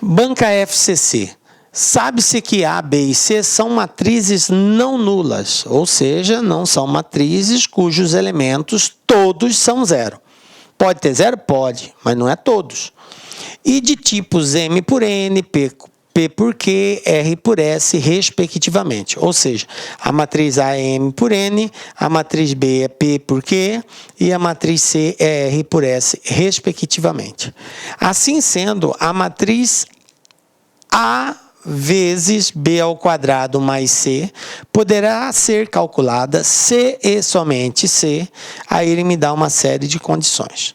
Banca FCC. Sabe-se que A, B e C são matrizes não nulas, ou seja, não são matrizes cujos elementos todos são zero. Pode ter zero? Pode, mas não é todos. E de tipos M por N, P por Q, R por S, respectivamente. Ou seja, a matriz A é M por N, a matriz B é P por Q e a matriz C é R por S, respectivamente. Assim sendo, a matriz A vezes B ao quadrado mais C poderá ser calculada se e somente se, aí ele me dá uma série de condições.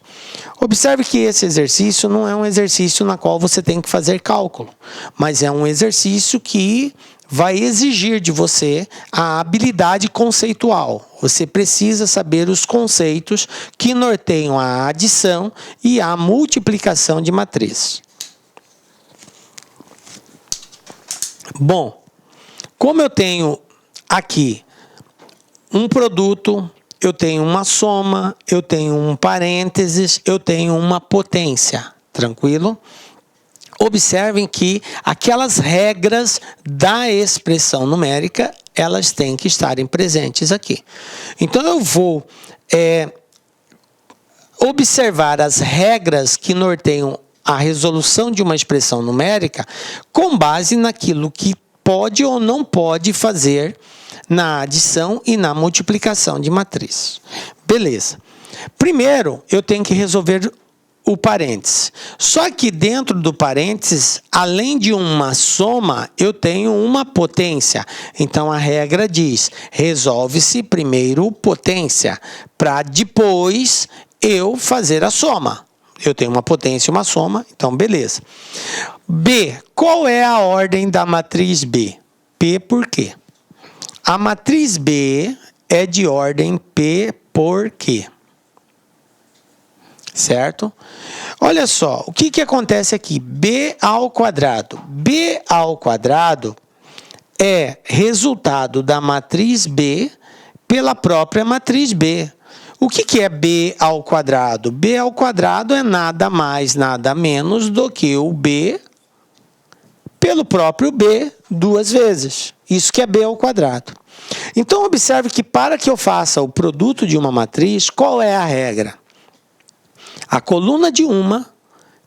Observe que esse exercício não é um exercício na qual você tem que fazer cálculo, mas é um exercício que vai exigir de você a habilidade conceitual. Você precisa saber os conceitos que norteiam a adição e a multiplicação de matrizes. Bom, como eu tenho aqui um produto, eu tenho uma soma, eu tenho um parênteses, eu tenho uma potência, tranquilo? Observem que aquelas regras da expressão numérica, elas têm que estarem presentes aqui. Então, eu vou observar as regras que norteiam a resolução de uma expressão numérica com base naquilo que pode ou não pode fazer na adição e na multiplicação de matriz. Beleza. Primeiro, eu tenho que resolver o parênteses. Só que dentro do parênteses, além de uma soma, eu tenho uma potência. Então, a regra diz, resolve-se primeiro potência, para depois eu fazer a soma. Eu tenho uma potência e uma soma, então beleza. B, qual é a ordem da matriz B? P por Q. A matriz B é de ordem P por Q. Certo? Olha só, o que acontece aqui? B ao quadrado. B ao quadrado é resultado da matriz B pela própria matriz B. O que é B ao quadrado? B ao quadrado é nada mais, nada menos do que o B pelo próprio B duas vezes. Isso que é B ao quadrado. Então, observe que para que eu faça o produto de uma matriz, qual é a regra? A coluna de uma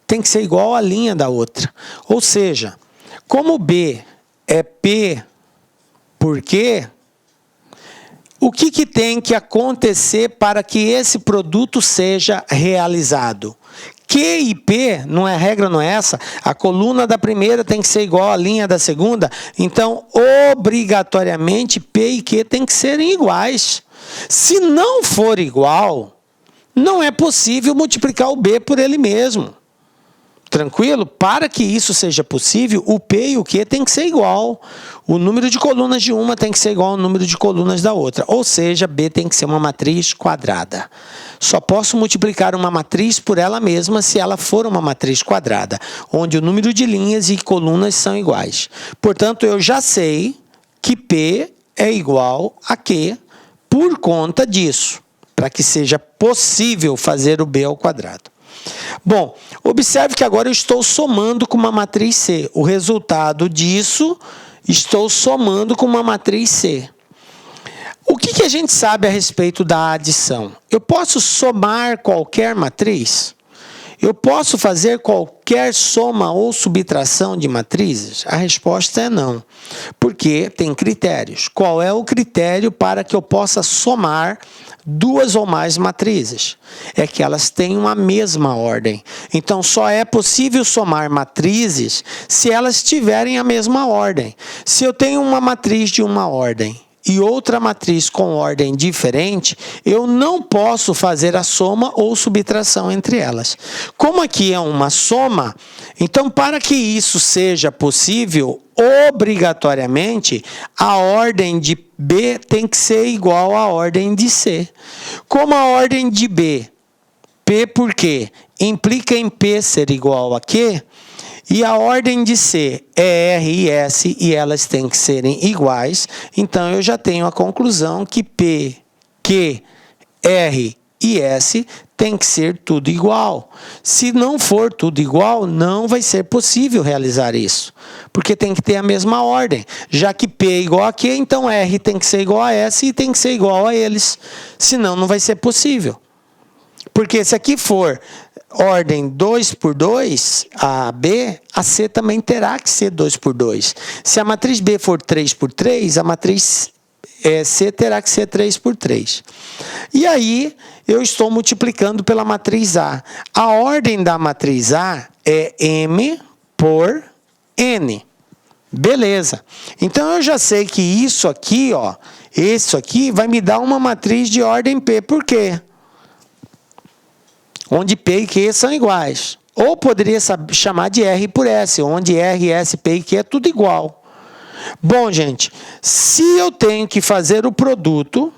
tem que ser igual à linha da outra. Ou seja, como B é P por Q, o que tem que acontecer para que esse produto seja realizado? Q e P, não é regra, não é essa? A coluna da primeira tem que ser igual à linha da segunda. Então, obrigatoriamente, P e Q tem que serem iguais. Se não for igual, não é possível multiplicar o B por ele mesmo. Tranquilo? Para que isso seja possível, o P e o Q tem que ser igual. O número de colunas de uma tem que ser igual ao número de colunas da outra. Ou seja, B tem que ser uma matriz quadrada. Só posso multiplicar uma matriz por ela mesma se ela for uma matriz quadrada, onde o número de linhas e colunas são iguais. Portanto, eu já sei que P é igual a Q por conta disso, para que seja possível fazer o B ao quadrado. Bom, observe que agora eu estou somando com uma matriz C. O resultado disso, estou somando com uma matriz C. O que a gente sabe a respeito da adição? Eu posso somar qualquer matriz? eu posso fazer qualquer soma ou subtração de matrizes? A resposta é não, porque tem critérios. Qual é o critério para que eu possa somar duas ou mais matrizes? É que elas tenham a mesma ordem. Então, só é possível somar matrizes se elas tiverem a mesma ordem. Se eu tenho uma matriz de uma ordem e outra matriz com ordem diferente, eu não posso fazer a soma ou subtração entre elas. Como aqui é uma soma, então para que isso seja possível, obrigatoriamente, a ordem de B tem que ser igual à ordem de C. Como a ordem de B, P por quê? Implica em P ser igual a Q, e a ordem de C é R e S e elas têm que serem iguais. Então, eu já tenho a conclusão que P, Q, R e S tem que ser tudo igual. Se não for tudo igual, não vai ser possível realizar isso. Porque tem que ter a mesma ordem. Já que P é igual a Q, então R tem que ser igual a S e tem que ser igual a eles. Senão, não vai ser possível. Porque se aqui for ordem 2 por 2, a B, a C também terá que ser 2 por 2. Se a matriz B for 3 por 3, a matriz C terá que ser 3 por 3. E aí, eu estou multiplicando pela matriz A. A ordem da matriz A é M por N. Beleza. Então, eu já sei que isso aqui, ó, isso aqui vai me dar uma matriz de ordem P. Por quê? Onde P e Q são iguais. Ou poderia chamar de R por S, onde R, S, P e Q é tudo igual. Bom, gente, se eu tenho que fazer o produto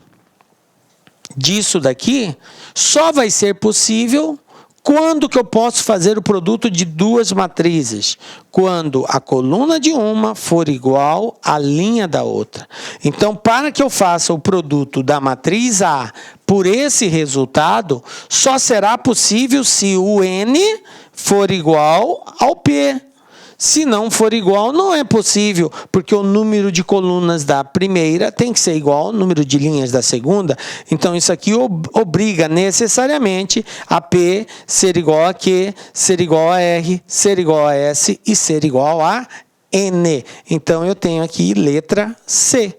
disso daqui, só vai ser possível quando que eu posso fazer o produto de duas matrizes? Quando a coluna de uma for igual à linha da outra. Então, para que eu faça o produto da matriz A por esse resultado, só será possível se o N for igual ao P. Se não for igual, não é possível, porque o número de colunas da primeira tem que ser igual ao número de linhas da segunda. Então, isso aqui obriga necessariamente a P ser igual a Q, ser igual a R, ser igual a S e ser igual a N. Então, eu tenho aqui letra C.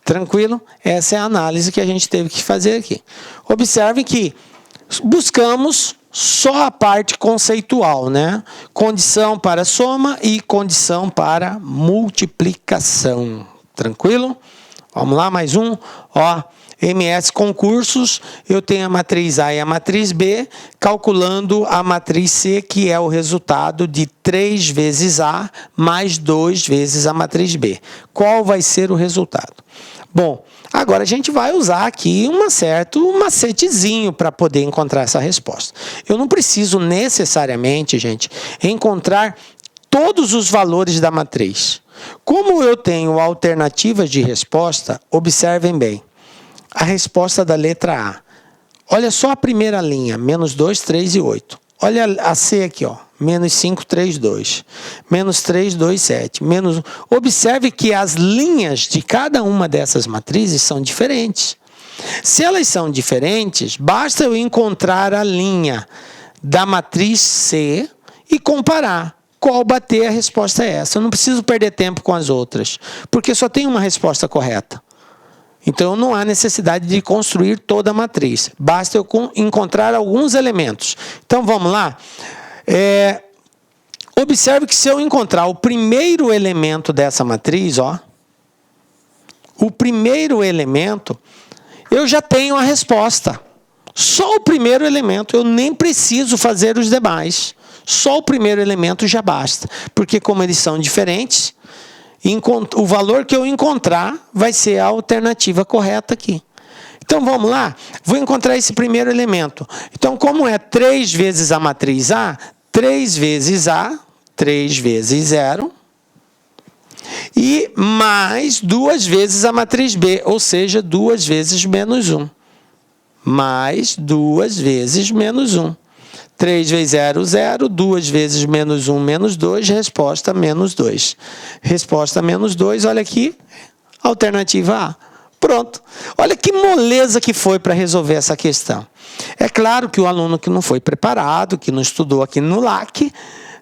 Tranquilo? Essa é a análise que a gente teve que fazer aqui. Observe que buscamos só a parte conceitual, né? Condição para soma e condição para multiplicação. Tranquilo? Vamos lá, mais um. Ó, MS Concursos, eu tenho a matriz A e a matriz B, calculando a matriz C, que é o resultado de 3 vezes A mais 2 vezes a matriz B. Qual vai ser o resultado? Bom, agora a gente vai usar aqui um macetezinho para poder encontrar essa resposta. Eu não preciso necessariamente, gente, encontrar todos os valores da matriz. Como eu tenho alternativas de resposta, observem bem. A resposta da letra A. Olha só a primeira linha, menos 2, 3 e 8. Olha a C aqui, ó. Menos 5, 3, 2. Menos 3, 2, 7. Menos 1. Observe que as linhas de cada uma dessas matrizes são diferentes. Se elas são diferentes, basta eu encontrar a linha da matriz C e comparar. Qual bater, a resposta é essa. Eu não preciso perder tempo com as outras, porque só tem uma resposta correta. Então, não há necessidade de construir toda a matriz. Basta eu encontrar alguns elementos. Então, vamos lá. Observe que se eu encontrar o primeiro elemento dessa matriz, ó, o primeiro elemento, eu já tenho a resposta. Só o primeiro elemento, eu nem preciso fazer os demais. Só o primeiro elemento já basta. Porque como eles são diferentes, o valor que eu encontrar vai ser a alternativa correta aqui. Então, vamos lá. Vou encontrar esse primeiro elemento. Então, como é 3 vezes a matriz A, 3 vezes A, 3 vezes 0, e mais 2 vezes a matriz B, ou seja, 2 vezes menos 1. Mais 2 vezes menos 1. 3 vezes 0, 0. 2 vezes menos 1, menos 2. Resposta, menos 2. Resposta, menos 2. Olha aqui, alternativa A. Pronto. Olha que moleza que foi para resolver essa questão. É claro que o aluno que não foi preparado, que não estudou aqui no LAC,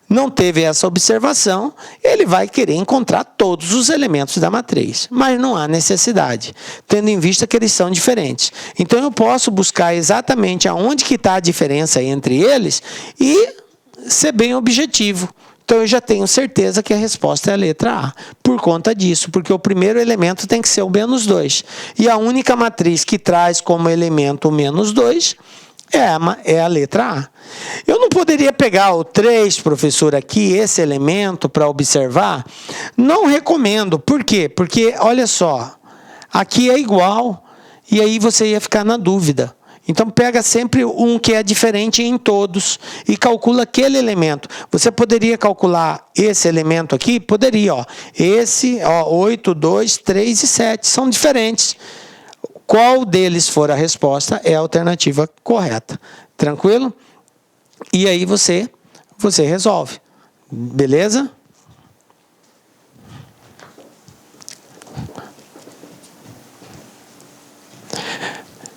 não teve essa observação, ele vai querer encontrar todos os elementos da matriz. Mas não há necessidade, tendo em vista que eles são diferentes. Então, eu posso buscar exatamente aonde que está a diferença entre eles e ser bem objetivo. Então, eu já tenho certeza que a resposta é a letra A. Por conta disso, porque o primeiro elemento tem que ser o menos 2. E a única matriz que traz como elemento o menos 2 é a letra A. Eu não poderia pegar o 3, professor, aqui, esse elemento, para observar? Não recomendo. Por quê? Porque, olha só, aqui é igual, e aí você ia ficar na dúvida. Então, pega sempre um que é diferente em todos e calcula aquele elemento. Você poderia calcular esse elemento aqui? Poderia, ó. Esse, ó, 8, 2, 3 e 7, são diferentes. Qual deles for a resposta é a alternativa correta. Tranquilo? E aí você resolve. Beleza?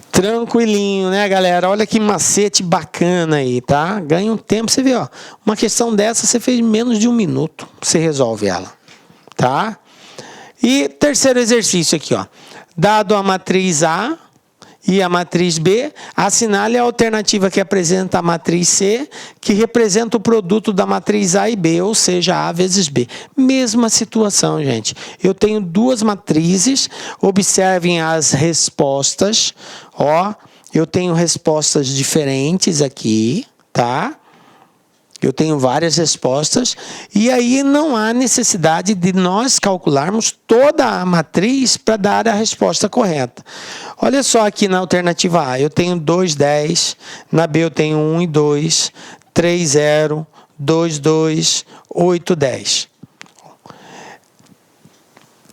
Tranquilinho, né, galera? Olha que macete bacana aí, tá? Ganha um tempo, você vê, ó. Uma questão dessa você fez em menos de 1 minuto. Você resolve ela, tá? E terceiro exercício aqui, ó. Dado a matriz A e a matriz B, assinale a alternativa que apresenta a matriz C, que representa o produto da matriz A e B, ou seja, A vezes B. Mesma situação, gente. Eu tenho duas matrizes, observem as respostas, ó. Eu tenho respostas diferentes aqui, tá? Eu tenho várias respostas, e aí não há necessidade de nós calcularmos toda a matriz para dar a resposta correta. Olha só aqui na alternativa A, eu tenho 2, 10, na B eu tenho 1 e 2, 3, 0, 2, 2, 8, 10.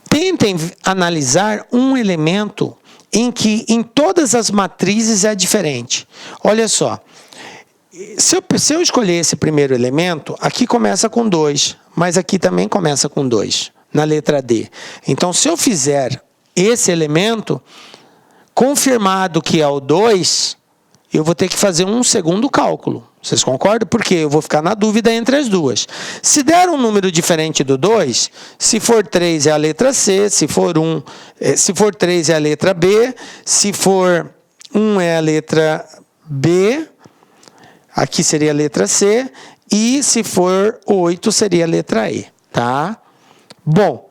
Tentem analisar um elemento em que em todas as matrizes é diferente. Olha só. Se eu escolher esse primeiro elemento, aqui começa com 2, mas aqui também começa com 2, na letra D. Então, se eu fizer esse elemento, confirmado que é o 2, eu vou ter que fazer um segundo cálculo. Vocês concordam? Porque eu vou ficar na dúvida entre as duas. Se der um número diferente do 2, se for 3 é a letra C, se for 3 é a letra B, se for 1 é a letra B, aqui seria a letra C, e se for 8 seria a letra E, tá? Bom,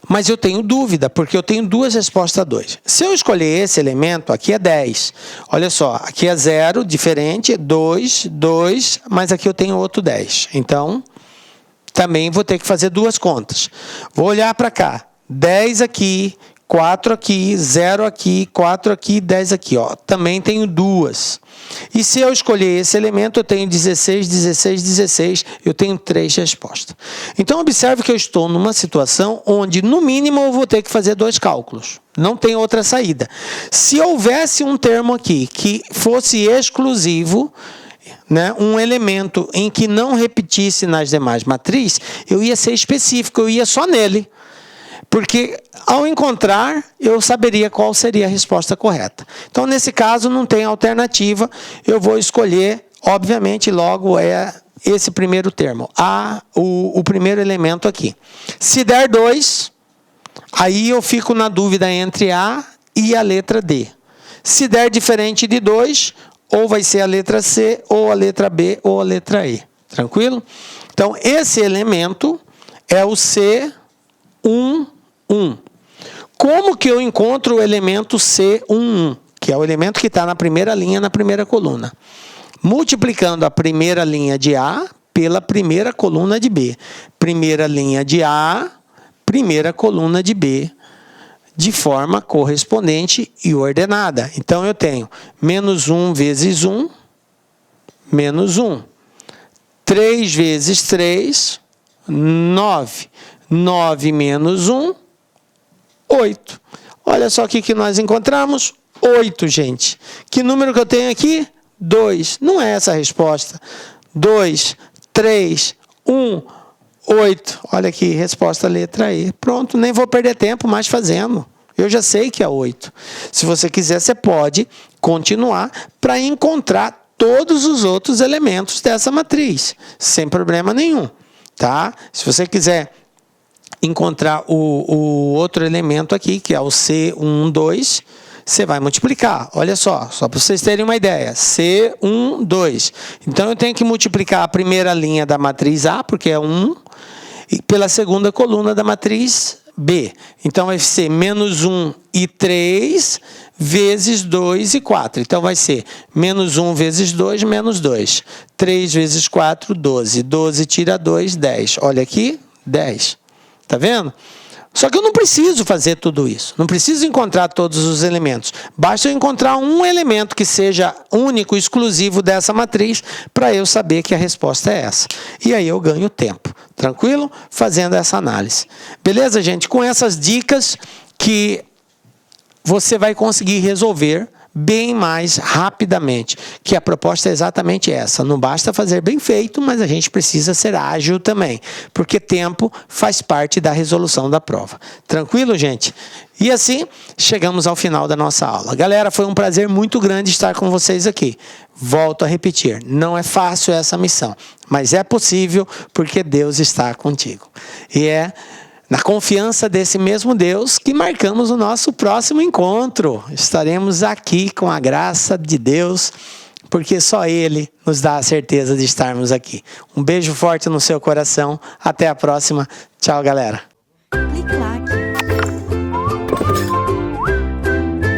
mas eu tenho dúvida, porque eu tenho duas respostas a 2. Se eu escolher esse elemento, aqui é 10. Olha só, aqui é 0, diferente, 2, 2, mas aqui eu tenho outro 10. Então, também vou ter que fazer duas contas. Vou olhar para cá, 10 aqui, 4 aqui, 0 aqui, 4 aqui, 10 aqui, ó. Também tenho duas. E se eu escolher esse elemento, eu tenho 16, 16, 16, eu tenho 3 respostas. Então, observe que eu estou numa situação onde, no mínimo, eu vou ter que fazer 2 cálculos. Não tem outra saída. Se houvesse um termo aqui que fosse exclusivo, né, um elemento em que não repetisse nas demais matrizes, eu ia ser específico, eu ia só nele. Porque, ao encontrar, eu saberia qual seria a resposta correta. Então, nesse caso, não tem alternativa. Eu vou escolher, obviamente, logo é esse primeiro termo. O primeiro elemento aqui. Se der 2, aí eu fico na dúvida entre A e a letra D. Se der diferente de 2, ou vai ser a letra C, ou a letra B, ou a letra E. Tranquilo? Então, esse elemento é o C11. Como que eu encontro o elemento C11, que é o elemento que está na primeira linha, na primeira coluna? Multiplicando a primeira linha de A pela primeira coluna de B. Primeira linha de A, primeira coluna de B, de forma correspondente e ordenada. Então, eu tenho menos 1 vezes 1, menos 1. 3 vezes 3, 9. 9 menos 1, 8. Olha só o que nós encontramos. 8, gente. Que número que eu tenho aqui? 2. Não é essa a resposta. 2, 3, 1, 8. Olha aqui, resposta letra E. Pronto, nem vou perder tempo mais fazendo. Eu já sei que é 8. Se você quiser, você pode continuar para encontrar todos os outros elementos dessa matriz, sem problema nenhum, tá? Se você quiser encontrar o outro elemento aqui, que é o C12, você vai multiplicar. Olha só para vocês terem uma ideia. C12. Então, eu tenho que multiplicar a primeira linha da matriz A, porque é 1, e pela segunda coluna da matriz B. Então, vai ser menos 1 e 3 vezes 2 e 4. Então, vai ser menos 1 vezes 2, menos 2. 3 vezes 4, 12. 12 tira 2, 10. Olha aqui, 10. Tá vendo? Só que eu não preciso fazer tudo isso. Não preciso encontrar todos os elementos. Basta eu encontrar um elemento que seja único, exclusivo dessa matriz, para eu saber que a resposta é essa. E aí eu ganho tempo. Tranquilo? Fazendo essa análise. Beleza, gente? Com essas dicas que você vai conseguir resolver bem mais rapidamente, que a proposta é exatamente essa. Não basta fazer bem feito, mas a gente precisa ser ágil também, porque tempo faz parte da resolução da prova. Tranquilo, gente? E assim, chegamos ao final da nossa aula. Galera, foi um prazer muito grande estar com vocês aqui. Volto a repetir, não é fácil essa missão, mas é possível porque Deus está contigo. E é na confiança desse mesmo Deus que marcamos o nosso próximo encontro. Estaremos aqui com a graça de Deus, porque só Ele nos dá a certeza de estarmos aqui. Um beijo forte no seu coração. Até a próxima. Tchau, galera.